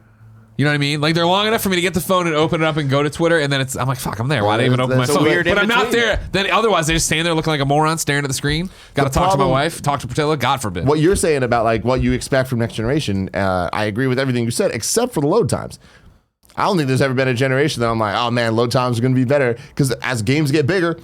You know what I mean? Like they're long enough for me to get the phone and open it up and go to Twitter, and then I'm like, fuck, I'm there. Why did I even open my phone? But I'm not there. Then otherwise, they just stand there looking like a moron staring at the screen. Got to talk to my wife, talk to Patilla. God forbid. What you're saying about like what you expect from next generation, I agree with everything you said, except for the load times. I don't think there's ever been a generation that I'm like, oh man, load times are going to be better because as games get bigger,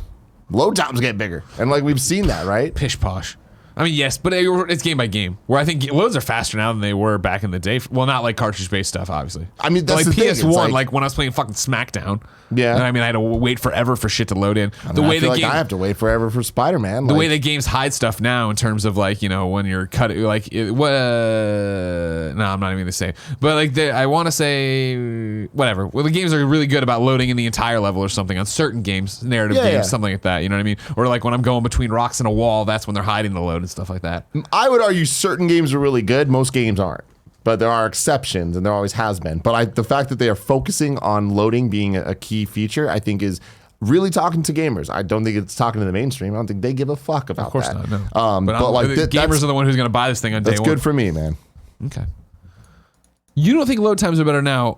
load times get bigger, and like we've seen that, right? Pish posh. I mean, yes, but it's game by game. Where I think loads are faster now than they were back in the day. Well, not like cartridge-based stuff, obviously. I mean, that's like the PS1, thing. like when I was playing fucking SmackDown. Yeah. And I mean, I had to wait forever for shit to load in. I have to wait forever for Spider-Man. The way the games hide stuff now, in terms of like, you know, when you're cutting, like, no, I'm not even gonna say. But like, I want to say whatever. Well, the games are really good about loading in the entire level or something on certain games, narrative games, something like that. You know what I mean? Or like when I'm going between rocks and a wall, that's when they're hiding the load and stuff like that. I would argue certain games are really good. Most games aren't. But there are exceptions, and there always has been. But the fact that they are focusing on loading being a key feature, I think is really talking to gamers. I don't think it's talking to the mainstream. I don't think they give a fuck about that. Of course not, no. But like gamers are the one who's going to buy this thing on day one. That's good for me, man. Okay. You don't think load times are better now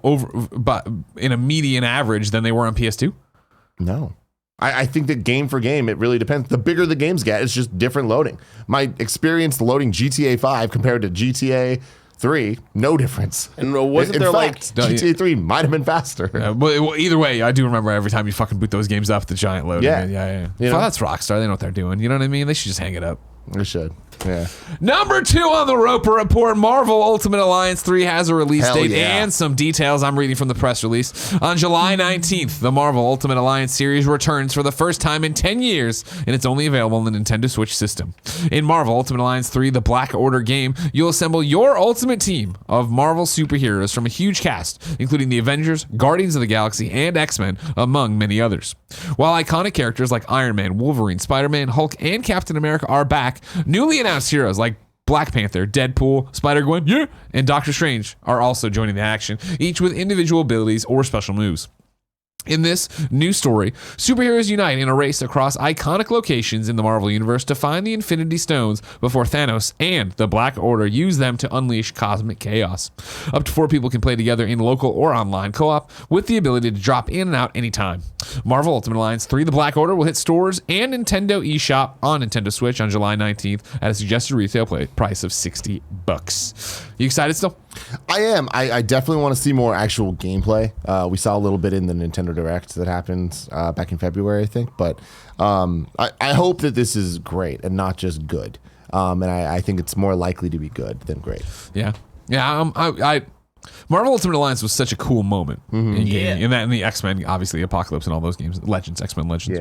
but in a median average than they were on PS2? No. I think that game for game, it really depends. The bigger the games get, it's just different loading. My experience loading GTA 5 compared to GTA 3, no difference. And wasn't there like GTA 3 might have been faster. Yeah, well, either way, I do remember every time you fucking boot those games up, the giant loading. Yeah. You know? Well, that's Rockstar. They know what they're doing. You know what I mean? They should just hang it up. They should. Yeah. Number 2 on the Roper Report, Marvel Ultimate Alliance 3 has a release date and some details. I'm reading from the press release. On July 19th, the Marvel Ultimate Alliance series returns for the first time in 10 years, and it's only available on the Nintendo Switch system. In Marvel Ultimate Alliance 3, the Black Order game, you'll assemble your ultimate team of Marvel superheroes from a huge cast, including the Avengers, Guardians of the Galaxy, and X-Men, among many others. While iconic characters like Iron Man, Wolverine, Spider-Man, Hulk, and Captain America are back, newly announced heroes like Black Panther, Deadpool, Spider-Gwen, and Doctor Strange are also joining the action, each with individual abilities or special moves. In this new story, superheroes unite in a race across iconic locations in the Marvel Universe to find the Infinity Stones before Thanos and the Black Order use them to unleash cosmic chaos. Up to 4 people can play together in local or online co-op with the ability to drop in and out anytime. Marvel Ultimate Alliance 3, the Black Order, will hit stores and Nintendo eShop on Nintendo Switch on July 19th at a suggested retail price of $60. You excited still? I am. I definitely want to see more actual gameplay. We saw a little bit in the Nintendo Direct that happened back in February, I think. But I hope that this is great and not just good. And I think it's more likely to be good than great. Yeah. Yeah. Marvel Ultimate Alliance was such a cool moment in gaming. And that and the X-Men, obviously Apocalypse and all those games, Legends, X-Men Legends.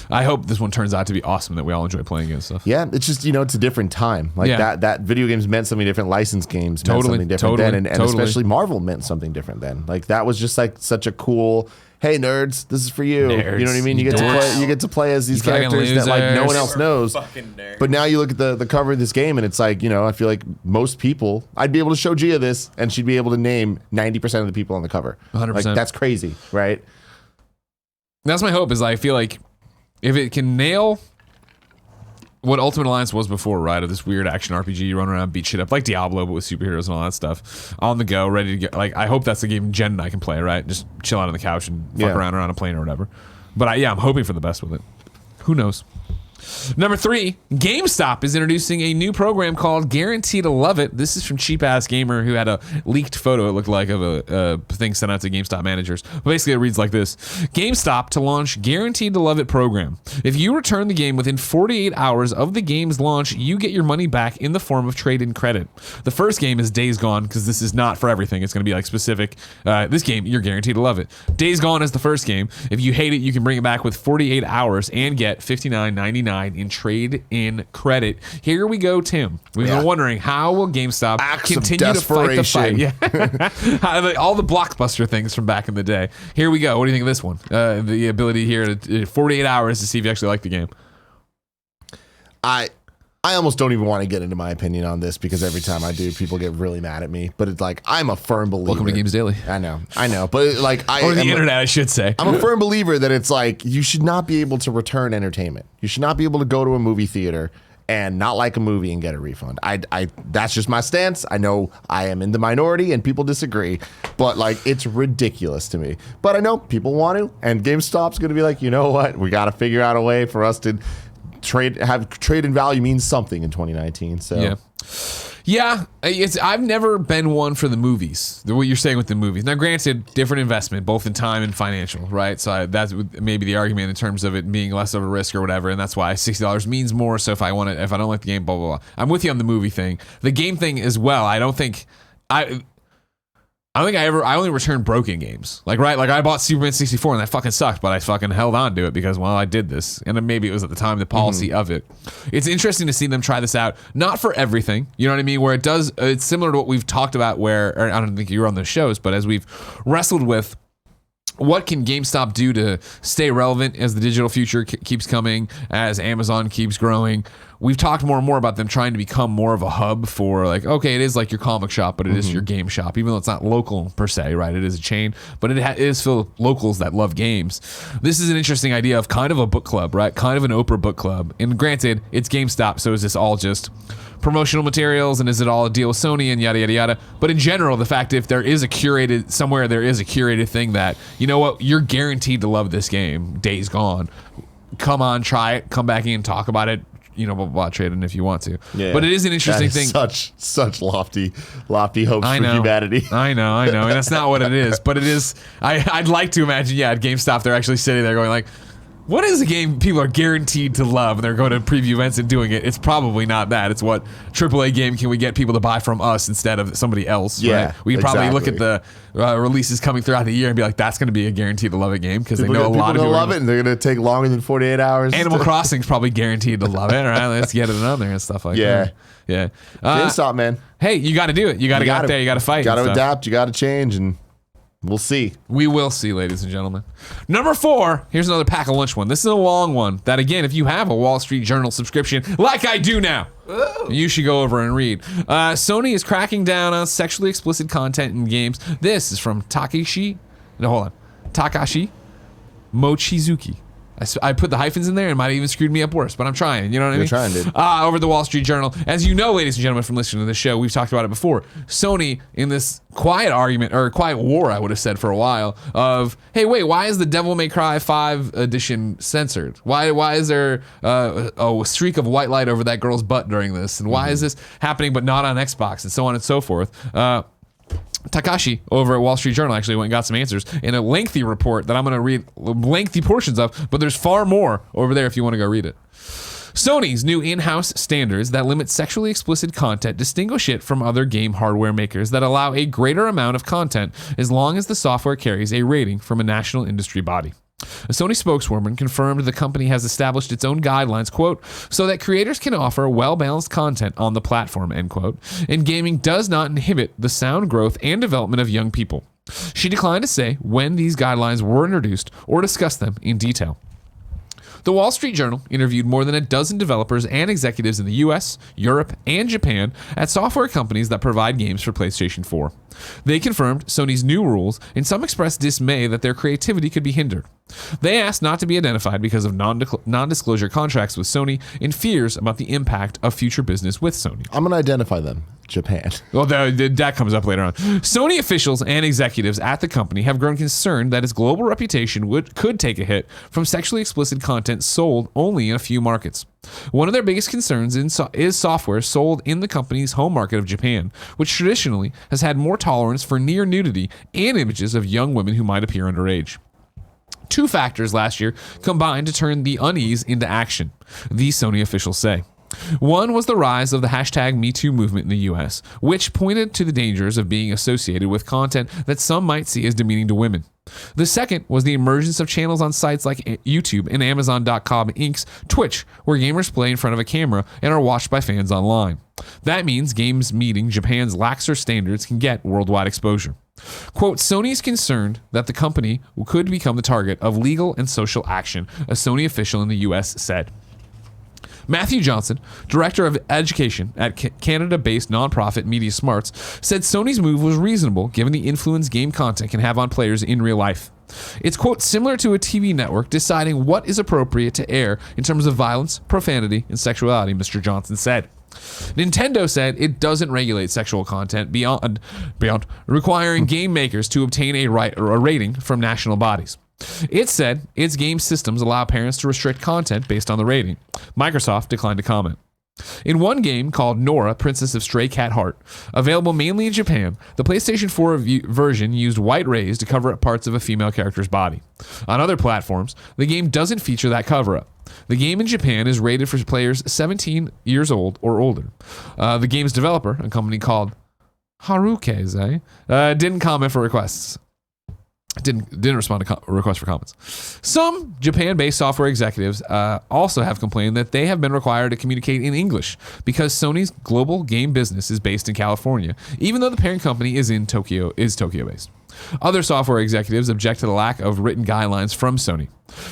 Yeah. I hope this one turns out to be awesome, that we all enjoy playing against stuff. Yeah, it's just, it's a different time. Like that video games meant something different, licensed games meant something different then, and especially Marvel meant something different then. Like that was just like such a cool, hey nerds, this is for you. Nerds, you know what I mean? You get to play as these characters that like no one else knows. But now you look at the cover of this game and it's like, I feel like most people, I'd be able to show Gia this and she'd be able to name 90% of the people on the cover. 100%. Like that's crazy, right? That's my hope, is I feel like if it can nail what Ultimate Alliance was before, right, of this weird action RPG, you run around, beat shit up, like Diablo, but with superheroes and all that stuff, on the go, ready to get, like, I hope that's the game Jen and I can play, right? Just chill out on the couch and fuck around a plane or whatever. But I'm hoping for the best with it. Who knows? Number 3, GameStop is introducing a new program called Guarantee to Love It. This is from Cheap Ass Gamer, who had a leaked photo, it looked like, of a thing sent out to GameStop managers. But basically, it reads like this. GameStop to launch Guaranteed to Love It program. If you return the game within 48 hours of the game's launch, you get your money back in the form of trade-in credit. The first game is Days Gone, because this is not for everything. It's going to be like specific. This game, you're guaranteed to love it. Days Gone is the first game. If you hate it, you can bring it back with 48 hours and get $59.99 in trade-in credit. Here we go, Tim. We've been wondering, how will GameStop continue to fight the fight? Yeah. All the blockbuster things from back in the day. Here we go. What do you think of this one? The ability here to 48 hours to see if you actually like the game. I almost don't even want to get into my opinion on this because every time I do, people get really mad at me. But it's like, I'm a firm believer. Welcome to Games Daily. I know. But like, or the internet, I should say. I'm a firm believer that it's like, you should not be able to return entertainment. You should not be able to go to a movie theater and not like a movie and get a refund. That's just my stance. I know I am in the minority and people disagree, but like, it's ridiculous to me. But I know people want to, and GameStop's going to be like, you know what? We got to figure out a way for us to trade in value means something in 2019. So yeah, I've never been one for the movies. What you're saying with the movies. Now, granted, different investment, both in time and financial, right? So that's maybe the argument in terms of it being less of a risk or whatever, and that's why $60 means more. So if I don't like the game, blah blah blah. I'm with you on the movie thing, the game thing as well. I only returned broken games. Like I bought Superman 64 and that fucking sucked, but I fucking held on to it because, well, I did this. And then maybe it was at the time the policy of it. It's interesting to see them try this out. Not for everything, you know what I mean? Where it's similar to what we've talked about or I don't think you were on those shows, but as we've wrestled with, what can GameStop do to stay relevant as the digital future keeps coming, as Amazon keeps growing? We've talked more and more about them trying to become more of a hub for, like, okay, it is like your comic shop, but it is your game shop, even though it's not local per se, right? It is a chain, but it is for locals that love games. This is an interesting idea of kind of a book club, right? Kind of an Oprah book club. And granted, it's GameStop, so is this all just promotional materials, and is it all a deal with Sony and yada yada yada? But in general, the fact if there is a curated thing that, you know what, you're guaranteed to love this game, Days Gone, come on, try it, come back in, talk about it, you know, blah, blah, blah, trade in if you want to. Yeah, but it is an interesting thing. Such lofty hopes for humanity. I know, and that's not what it is. But it is. I'd like to imagine, at GameStop, they're actually sitting there going like, what is a game people are guaranteed to love, and they're going to preview events and doing it? It's probably not that. It's what AAA game can we get people to buy from us instead of somebody else? Yeah, right? We probably look at the releases coming throughout the year and be like, that's going to be a guaranteed to love it game because they know a lot of people love it, and they're going to take longer than 48 hours. Animal Crossing's probably guaranteed to love it. All right, let's get it on there and stuff like that. Yeah. GameStop, man. Hey, you got to do it. You got to get out there. You got to fight. You got to adapt. You got to change, and we'll see. We will see, ladies and gentlemen. Number 4, here's another pack of lunch one. This is a long one that, again, if you have a Wall Street Journal subscription, like I do now, you should go over and read. Sony is cracking down on sexually explicit content in games. This is from Takashi Mochizuki. I put the hyphens in there and might have even screwed me up worse, but I'm trying. You know what I mean? You're trying, dude. Over the Wall Street Journal. As you know, ladies and gentlemen, from listening to this show, we've talked about it before. Sony, in this quiet argument, or quiet war, I would have said for a while, of, hey, wait, why is the Devil May Cry 5 edition censored? Why is there a streak of white light over that girl's butt during this? And why is this happening but not on Xbox? And so on and so forth. Takashi over at Wall Street Journal actually went and got some answers in a lengthy report that I'm going to read lengthy portions of, but there's far more over there if you want to go read it. Sony's new in-house standards that limit sexually explicit content distinguish it from other game hardware makers that allow a greater amount of content as long as the software carries a rating from a national industry body. A Sony spokeswoman confirmed the company has established its own guidelines, quote, so that creators can offer well-balanced content on the platform, end quote, and gaming does not inhibit the sound growth and development of young people. She declined to say when these guidelines were introduced or discuss them in detail. The Wall Street Journal interviewed more than a dozen developers and executives in the US, Europe, and Japan at software companies that provide games for PlayStation 4. They confirmed Sony's new rules, and some expressed dismay that their creativity could be hindered. They asked not to be identified because of non-disclosure contracts with Sony and fears about the impact of future business with Sony. I'm going to identify them. Japan. Well, that comes up later on. Sony officials and executives at the company have grown concerned that its global reputation could take a hit from sexually explicit content sold only in a few markets. One of their biggest concerns is software sold in the company's home market of Japan, which traditionally has had more tolerance for near nudity and images of young women who might appear underage. Two factors last year combined to turn the unease into action, these Sony officials say. One was the rise of the hashtag MeToo movement in the US, which pointed to the dangers of being associated with content that some might see as demeaning to women. The second was the emergence of channels on sites like YouTube and Amazon.com Inc.'s Twitch, where gamers play in front of a camera and are watched by fans online. That means games meeting Japan's laxer standards can get worldwide exposure. Quote, Sony is concerned that the company could become the target of legal and social action, a Sony official in the US said. Matthew Johnson, director of education at Canada-based nonprofit Media Smarts, said Sony's move was reasonable given the influence game content can have on players in real life. It's, quote, similar to a TV network deciding what is appropriate to air in terms of violence, profanity, and sexuality, Mr. Johnson said. Nintendo said it doesn't regulate sexual content beyond requiring game makers to obtain a rating from national bodies. It said its game systems allow parents to restrict content based on the rating. Microsoft declined to comment. In one game called Nora, Princess of Stray Cat Heart, available mainly in Japan, the PlayStation 4 version used white rays to cover up parts of a female character's body. On other platforms, the game doesn't feature that cover-up. The game in Japan is rated for players 17 years old or older. The game's developer, a company called Harukeze, didn't comment for requests. Didn't respond to requests for comments. Some Japan-based software executives also have complained that they have been required to communicate in English because Sony's global game business is based in California, even though the parent company is Tokyo-based. Other software executives object to the lack of written guidelines from Sony.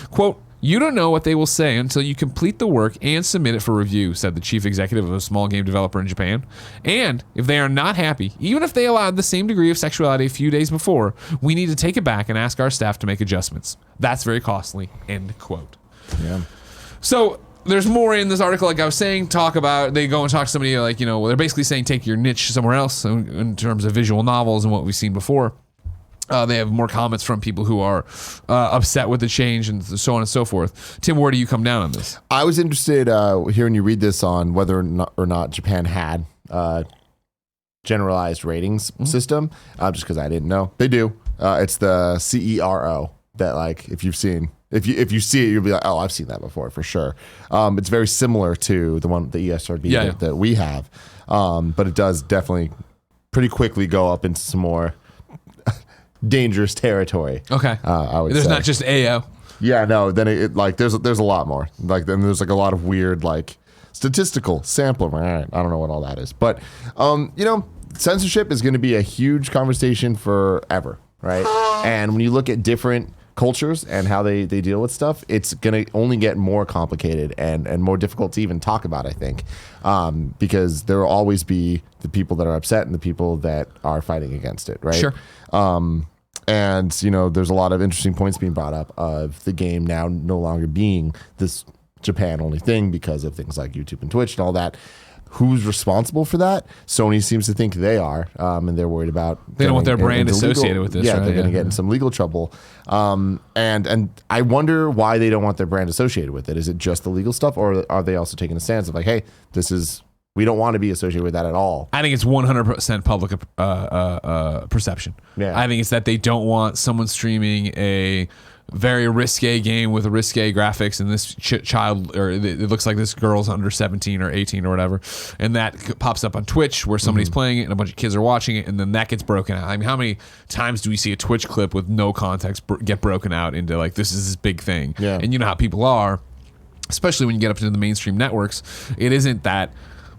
Quote, you don't know what they will say until you complete the work and submit it for review, said the chief executive of a small game developer in Japan. And if they are not happy, even if they allowed the same degree of sexuality a few days before, we need to take it back and ask our staff to make adjustments. That's very costly, end quote. Yeah. So there's more in this article, like I was saying, they go and talk to somebody like, they're basically saying take your niche somewhere else in terms of visual novels and what we've seen before. They have more comments from people who are upset with the change and so on and so forth. Tim, where do you come down on this? I was interested hearing you read this on whether or not Japan had generalized ratings system, just because I didn't know. They do. It's the CERO that, like, if you see it, you'll be like, oh, I've seen that before for sure. It's very similar to the one, the ESRB that we have, but it does definitely pretty quickly go up into some more dangerous territory. Okay. I would There's say. not just AO. Yeah, no, then it like there's a lot more. Like then there's like a lot of weird like statistical sampling. All right, I don't know what all that is. But censorship is going to be a huge conversation forever, right? And when you look at different cultures and how they deal with stuff, it's going to only get more complicated and more difficult to even talk about, I think. Because there will always be the people that are upset and the people that are fighting against it, right? Sure. And, there's a lot of interesting points being brought up of the game now no longer being this Japan-only thing because of things like YouTube and Twitch and all that. Who's responsible for that? Sony seems to think they are, and they're worried about... They don't want their brand associated with this, Yeah, right? they're going to get in some legal trouble. And I wonder why they don't want their brand associated with it. Is it just the legal stuff, or are they also taking a stance of like, hey, we don't want to be associated with that at all? I think it's 100% public perception. Yeah. I think it's that they don't want someone streaming a very risque game with risque graphics and this child, or it looks like this girl's under 17 or 18 or whatever, and that pops up on Twitch where somebody's playing it and a bunch of kids are watching it, and then that gets broken out. I mean, how many times do we see a Twitch clip with no context get broken out into like, this is this big thing? Yeah. And you know how people are, especially when you get up into the mainstream networks. It isn't that,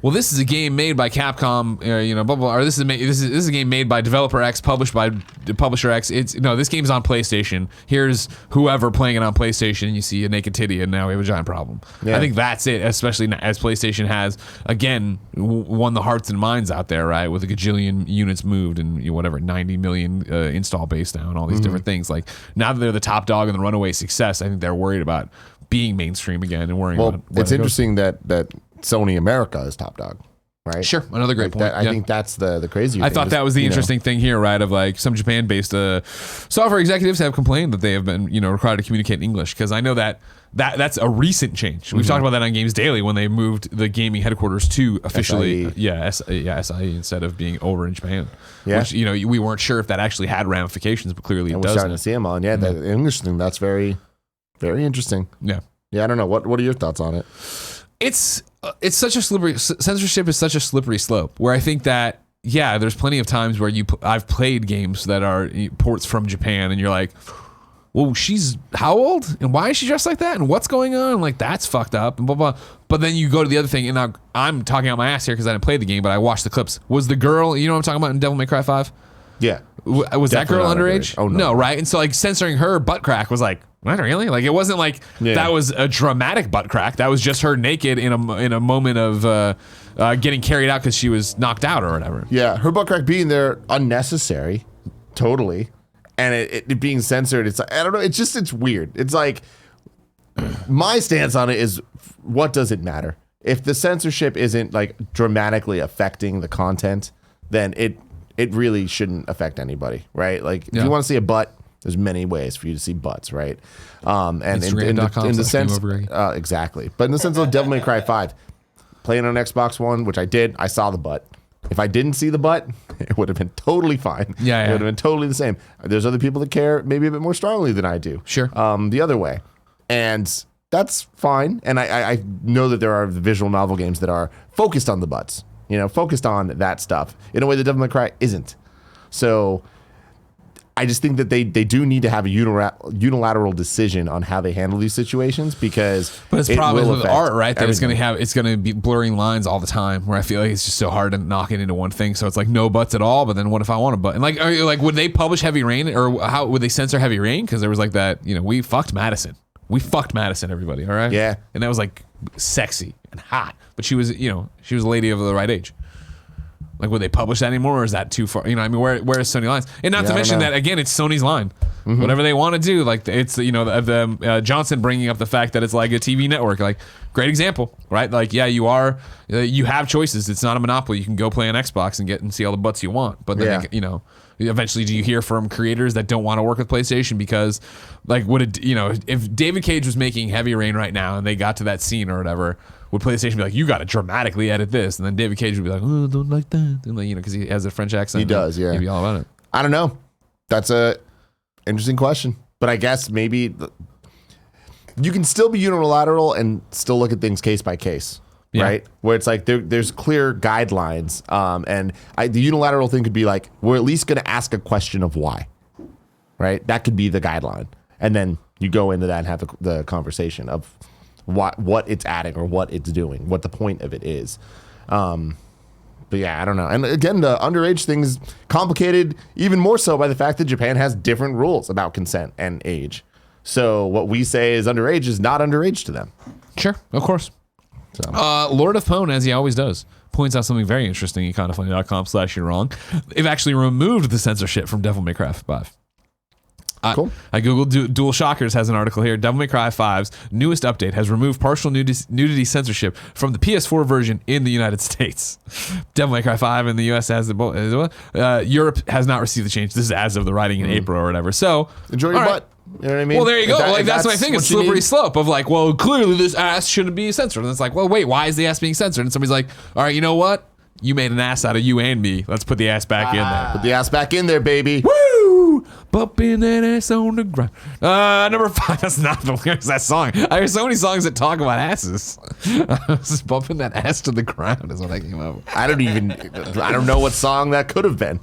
well, this is a game made by Capcom, blah, blah, or this is a game made by developer X, published by publisher X. This game's on PlayStation. Here's whoever playing it on PlayStation, and you see a naked titty, and now we have a giant problem. Yeah. I think that's it, especially as PlayStation has, again, won the hearts and minds out there, right, with a gajillion units moved and 90 million install base now and all these different things. Like, now that they're the top dog in the runaway success, I think they're worried about being mainstream again and worrying about It's interesting that Sony America is top dog. right? Sure, another great Like point. I Yeah. think that's the crazy. I thought that was the interesting thing here, right? Of like some Japan-based software executives have complained that they have been, required to communicate in English, because I know that's a recent change. We've talked about that on Games Daily when they moved the gaming headquarters to officially, SIE instead of being over in Japan. Yeah. Which we weren't sure if that actually had ramifications, but clearly it And does. we're starting to see them on. Yeah, that English thing. That's very, very interesting. Yeah. Yeah, I don't know. What are your thoughts on it? It's such a slippery, censorship is such a slippery slope, where I think that, yeah, there's plenty of times where I've played games that are ports from Japan, and you're like, well, she's how old, and why is she dressed like that, and what's going on? Like, that's fucked up, and blah blah. But then you go to the other thing, and I'm talking out my ass here because I didn't play the game, but I watched the clips. Was the girl, you know what I'm talking about in Devil May Cry 5? Yeah. Was that girl Definitely not underage? underage. Oh, no. Right? And so like censoring her butt crack was like, what, really? Like, it wasn't like that was a dramatic butt crack. That was just her naked in a moment of getting carried out because she was knocked out or whatever. Yeah, her butt crack being there unnecessary, totally, and it being censored. It's I don't know. It's weird. It's like my stance on it is, what does it matter if the censorship isn't like dramatically affecting the content? Then it really shouldn't affect anybody, right? Like if you want to see a butt, there's many ways for you to see butts, right? And in the sense, exactly. But in the sense of Devil May Cry 5, playing on Xbox One, which I did, I saw the butt. If I didn't see the butt, it would have been totally fine. Yeah. It would have been totally the same. There's other people that care maybe a bit more strongly than I do. Sure. The other way. And that's fine. And I know that there are visual novel games that are focused on the butts, focused on that stuff in a way that Devil May Cry isn't. So I just think that they do need to have a unilateral decision on how they handle these situations, because but it's probably with art, right? That everything. it's going to be blurring lines all the time, where I feel like it's just so hard to knock it into one thing. So it's like no butts at all. But then what if I want a butt? And like would they publish Heavy Rain, or how would they censor Heavy Rain? Because there was like that, we fucked Madison. We fucked Madison, everybody. All right. Yeah. And that was like sexy and hot, but she was a lady of the right age. Like, would they publish that anymore, or is that too far? Where is Sony lines? And not to mention that, again, it's Sony's line. Mm-hmm. Whatever they want to do, like it's Johnson bringing up the fact that it's like a TV network, like great example, right? Like, yeah, you have choices. It's not a monopoly. You can go play on Xbox and get and see all the butts you want, but then eventually, do you hear from creators that don't want to work with PlayStation because, like, if David Cage was making Heavy Rain right now and they got to that scene or whatever, would PlayStation be like, you got to dramatically edit this? And then David Cage would be like, oh, I don't like that. And like, because he has a French accent. He does, yeah. He'd be all about it. I don't know. That's a interesting question. But I guess maybe you can still be unilateral and still look at things case by case. Yeah. Right, where it's like there's clear guidelines, and the unilateral thing could be like, we're at least going to ask a question of why, right? That could be the guideline, and then you go into that and have the conversation of what it's adding or what it's doing, what the point of it is. But yeah, I don't know. And again, the underage thing is complicated even more so by the fact that Japan has different rules about consent and age. So what we say is underage is not underage to them. Sure, of course. So. Lord of Pwn, as he always does, points out something very interesting. Econofunny.com/you're wrong. They've actually removed the censorship from Devil May Cry 5. Cool. I googled Dual Shockers has an article here. Devil May Cry 5's newest update has removed partial nudity censorship from the PS4 version in the United States. Devil May Cry 5 in the US has Europe has not received the change. This is as of the writing in April or whatever. So enjoy your butt. You know what I mean? Well, there you go. That's my thing. It's slippery slope of like, well, clearly this ass shouldn't be censored. And it's like, well, wait, why is the ass being censored? And somebody's like, all right, you know what? You made an ass out of you and me. Let's put the ass back in there. Put the ass back in there, baby. Woo! Bumping that ass on the ground. Number 5. That's not the lyrics of that song. I hear so many songs that talk about asses. I was just bumping that ass to the ground is what I came up with. I don't know what song that could have been.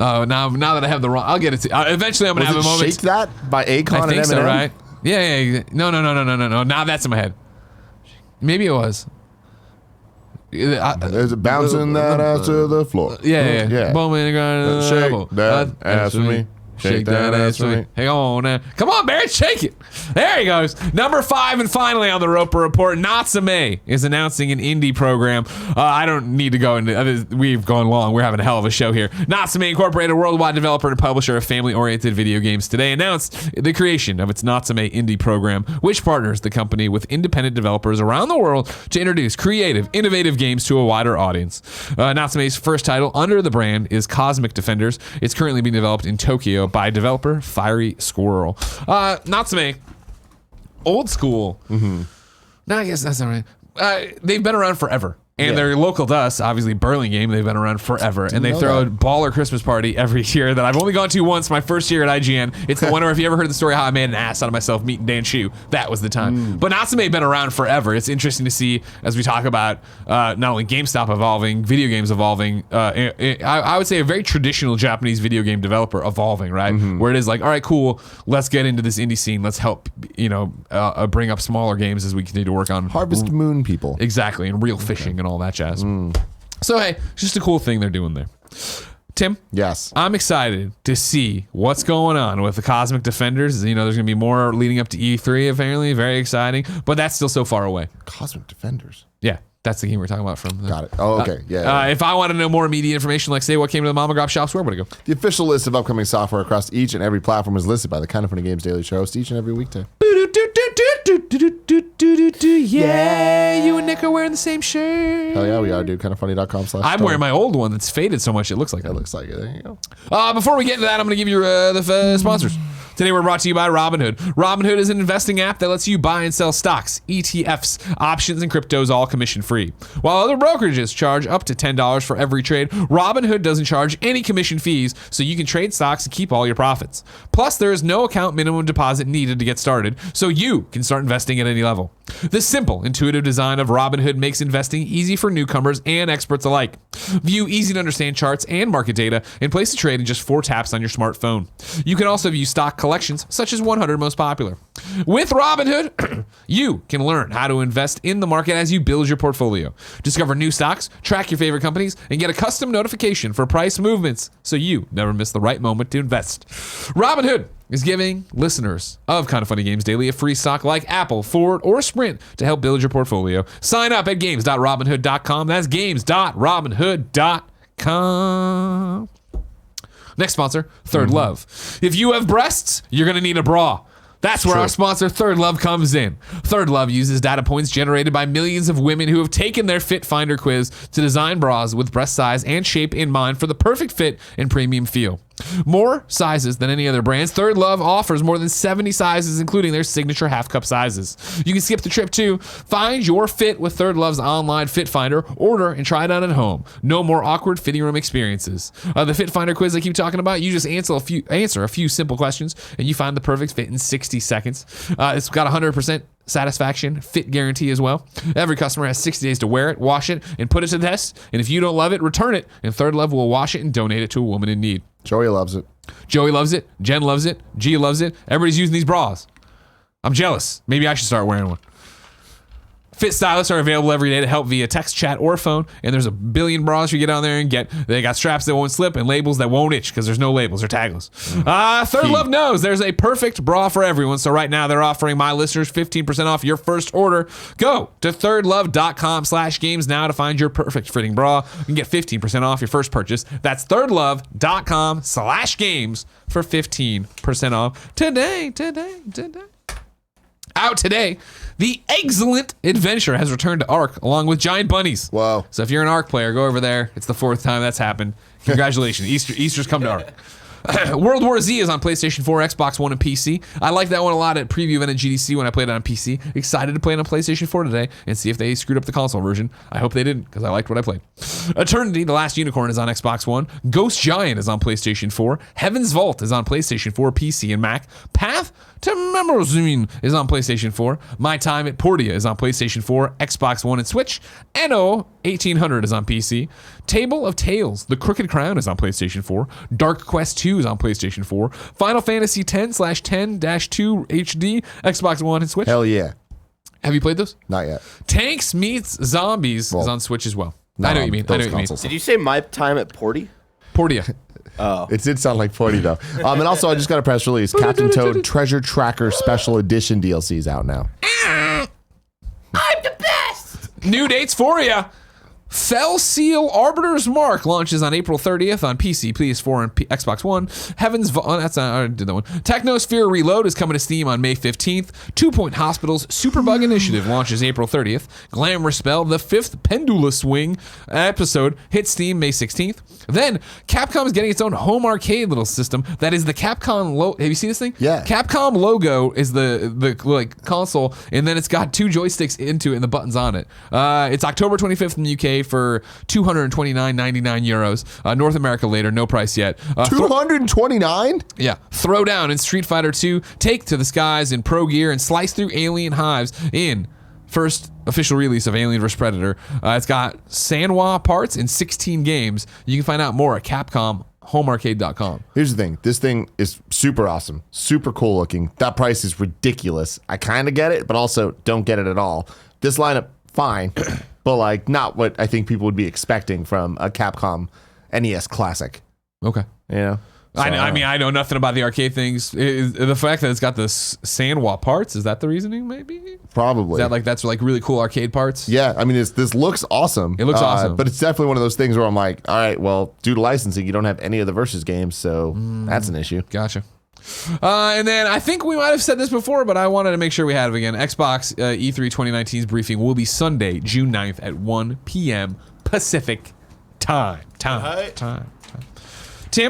Oh, now that I have the wrong, I'll get it. Eventually, I'm gonna have a moment. Shake That by Akon I think and Eminem? so, right? Yeah. No. Now that's in my head. Maybe it was. There's a bouncing that ass to the floor. Yeah. Bowman, Shake that ass for me. Shake that ass for me. Hang on now. Come on, Barrett, shake it. There he goes. Number 5, and finally on the Roper Report, Natsume is announcing an indie program. I don't need to go into we've gone long. We're having a hell of a show here. Natsume Incorporated, a worldwide developer and publisher of family-oriented video games, today announced the creation of its Natsume Indie program, which partners the company with independent developers around the world to introduce creative, innovative games to a wider audience. Natsume's first title under the brand is Cosmic Defenders. It's currently being developed in Tokyo by developer Fiery Squirrel. Natsume, old school. Mm-hmm. No, I guess that's not right. They've been around forever. And they're local to us, obviously Burlingame. They've been around forever. And they throw a baller Christmas party every year that I've only gone to once, my first year at IGN. It's the one where, if you ever heard the story how I made an ass out of myself meeting Dan Chu, that was the time. But Natsume have been around forever. It's interesting to see as we talk about not only GameStop evolving, video games evolving, I would say a very traditional Japanese video game developer evolving, right? Where it is like, all right, cool, let's get into this indie scene. Let's help, bring up smaller games as we continue to work on Harvest Moon people. Exactly, and real fishing and all that jazz. So hey, it's just a cool thing they're doing there. Tim? Yes. I'm excited to see what's going on with the Cosmic Defenders. There's going to be more leading up to E3 apparently. Very exciting, but that's still so far away. Cosmic Defenders. Yeah, that's the game we're talking about from. Got it. Oh, okay. Yeah. If I want to know more immediate information, like say what came to the Mama Grop shops, where would I go? The official list of upcoming software across each and every platform is listed by the Kind of Funny Games Daily Show host each and every weekday. Yeah, you and Nick are wearing the same shirt. Hell yeah, we are, dude. Kindoffunny.com/. I'm wearing my old one that's faded so much it looks like That looks like it. There you go. Before we get into that, I'm going to give you the sponsors. Today we're brought to you by Robinhood. Robinhood is an investing app that lets you buy and sell stocks, ETFs, options, and cryptos all commission-free. While other brokerages charge up to $10 for every trade, Robinhood doesn't charge any commission fees, so you can trade stocks and keep all your profits. Plus, there is no account minimum deposit needed to get started, so you can start investing at any level. The simple, intuitive design of Robinhood makes investing easy for newcomers and experts alike. View easy-to-understand charts and market data and place a trade in just 4 taps on your smartphone. You can also view stock collections, such as 100 most popular. With Robinhood, you can learn how to invest in the market as you build your portfolio. Discover new stocks, track your favorite companies, and get a custom notification for price movements so you never miss the right moment to invest. Robinhood is giving listeners of Kind of Funny Games Daily a free stock like Apple, Ford, or Sprint to help build your portfolio. Sign up at games.robinhood.com. That's games.robinhood.com. Next sponsor, Thirdlove. If you have breasts, you're going to need a bra. That's where our sponsor, Thirdlove, comes in. Thirdlove uses data points generated by millions of women who have taken their Fit Finder quiz to design bras with breast size and shape in mind for the perfect fit and premium feel. More sizes than any other brands, Thirdlove offers more than 70 sizes, including their signature half-cup sizes. You can skip the trip too. Find your fit with Thirdlove's online Fit Finder. Order and try it out at home. No more awkward fitting room experiences. The Fit Finder quiz I keep talking about, you just answer a few simple questions, and you find the perfect fit in 60 seconds. It's got 100% satisfaction fit guarantee as well. Every customer has 60 days to wear it, wash it, and put it to the test. And if you don't love it, return it, and Thirdlove will wash it and donate it to a woman in need. Joey loves it. Joey loves it. Jen loves it. G loves it. Everybody's using these bras. I'm jealous. Maybe I should start wearing one. Fit stylists are available every day to help via text, chat, or phone. And there's a billion bras you get on there and get. They got straps that won't slip and labels that won't itch because there's no labels. They're tagless. Thirdlove knows there's a perfect bra for everyone. So right now they're offering my listeners 15% off your first order. Go to thirdlove.com/games now to find your perfect fitting bra. You can get 15% off your first purchase. That's thirdlove.com/games for 15% off today. Out today, the Excellent Adventure has returned to Ark along with giant bunnies. Whoa. So if you're an Ark player, go over there. It's the 4th time that's happened. Congratulations. Easter's come to Ark. World War Z is on PlayStation 4, Xbox One, and PC. I like that one a lot at preview event at GDC when I played it on PC. Excited to play it on PlayStation 4 today and see if they screwed up the console version. I hope they didn't because I liked what I played. Eternity, The Last Unicorn is on Xbox One. Ghost Giant is on PlayStation 4. Heaven's Vault is on PlayStation 4, PC, and Mac. Path to Memorization is on PlayStation 4. My Time at Portia is on PlayStation 4, Xbox One, and Switch. NO 1800 is on PC. Table of Tales, The Crooked Crown is on PlayStation 4. Dark Quest 2 is on PlayStation 4. Final Fantasy 10/10-2 HD, Xbox One, and Switch. Hell yeah. Have you played those? Not yet. Tanks Meets Zombies is on Switch as well. I know what you mean. Consoles. Did you say My Time at Porty? Portia. Oh. It did sound like 40 though. And also, I just got a press release. Captain Toad Treasure Tracker Special Edition DLC is out now. I'm the best. New dates for you. Fell Seal Arbiter's Mark launches on April 30th on PC, PS4, and Xbox One. I already did that one. Technosphere Reload is coming to Steam on May 15th. 2 Point Hospital's Superbug Initiative launches April 30th. Glamour Spell, the 5th Pendula Swing episode, hits Steam May 16th. Then Capcom is getting its own home arcade little system that is the Capcom logo. Have you seen this thing? Yeah. Capcom logo is the like console, and then it's got 2 joysticks into it and the buttons on it. It's October 25th in the UK for €229.99. North America later, no price yet. 229? Yeah. Throwdown in Street Fighter 2, take to the skies in Pro Gear, and slice through alien hives in first official release of Alien vs. Predator. It's got Sanwa parts in 16 games. You can find out more at CapcomHomeArcade.com. Here's the thing. This thing is super awesome, super cool looking. That price is ridiculous. I kind of get it, but also don't get it at all. This lineup, fine, but like not what I think people would be expecting from a Capcom NES classic. Okay. You know? So, I mean, I know nothing about the arcade things. The fact that it's got the Sanwa parts, is that the reasoning maybe? probably. Is that like, that's like really cool arcade parts? Yeah, I mean, this looks awesome. It looks awesome. But it's definitely one of those things where I'm like, all right, well, due to licensing, you don't have any of the Versus games, so that's an issue. Gotcha. And then I think we might have said this before, but I wanted to make sure we had it again. Xbox E3 2019's briefing will be Sunday, June 9th at 1 p.m. Pacific time. Tim?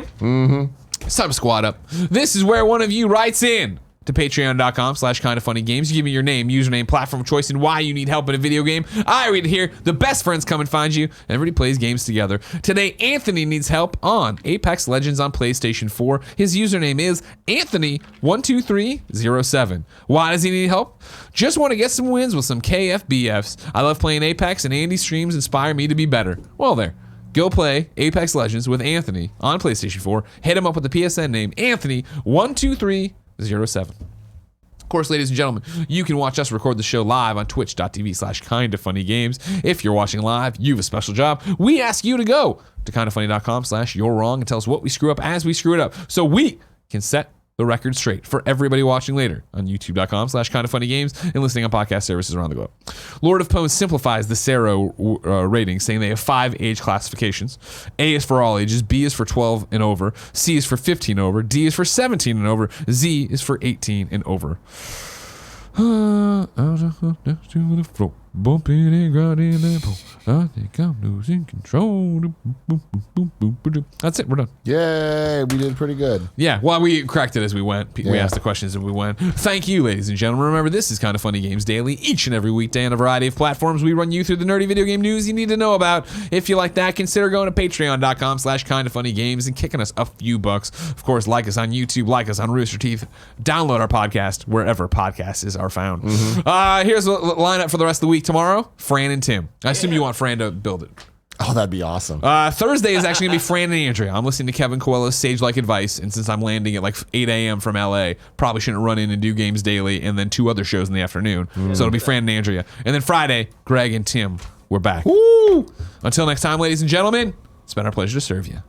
Mm-hmm. It's time to squad up. This is where one of you writes in to patreon.com/kindoffunnygames. You give me your name, username, platform of choice, and why you need help in a video game. I read it here. The best friends come and find you. Everybody plays games together. Today, Anthony needs help on Apex Legends on PlayStation 4. His username is Anthony12307. Why does he need help? Just want to get some wins with some KFBFs. I love playing Apex, and Andy's streams inspire me to be better. Well, there. Go play Apex Legends with Anthony on PlayStation 4. Hit him up with the PSN name, Anthony12307. Of course, ladies and gentlemen, you can watch us record the show live on twitch.tv/kindoffunnygames. If you're watching live, you have a special job. We ask you to go to kindoffunny.com/you'rewrong and tell us what we screw up as we screw it up, so we can set the record straight for everybody watching later on youtube.com/kindoffunnygames and listening on podcast services around the globe. Lord of Pwn simplifies the Sero rating, saying they have 5 age classifications. A is for all ages, B is for 12 and over, C is for 15 and over, D is for 17 and over, Z is for 18 and over. Bumping and grinding and I think I'm losing control. That's it. We're done. Yay, we did pretty good. Yeah, well, we cracked it as we went. We asked the questions as we went. Thank you, ladies and gentlemen. Remember, this is Kind of Funny Games Daily. Each and every weekday on a variety of platforms, we run you through the nerdy video game news you need to know about. If you like that, consider going to patreon.com/kindoffunnygames and kicking us a few bucks. Of course, like us on YouTube, like us on Rooster Teeth. Download our podcast wherever podcasts are found. Here's the lineup for the rest of the week. Tomorrow, Fran and Tim. I assume you want Fran to build it. Oh, that'd be awesome. Thursday is actually going to be Fran and Andrea. I'm listening to Kevin Coelho's Sage-like advice, and since I'm landing at like 8 a.m. from LA, probably shouldn't run in and do games daily and then 2 other shows in the afternoon. So it'll be Fran and Andrea. And then Friday, Greg and Tim. We're back. Woo! Until next time, ladies and gentlemen, it's been our pleasure to serve you.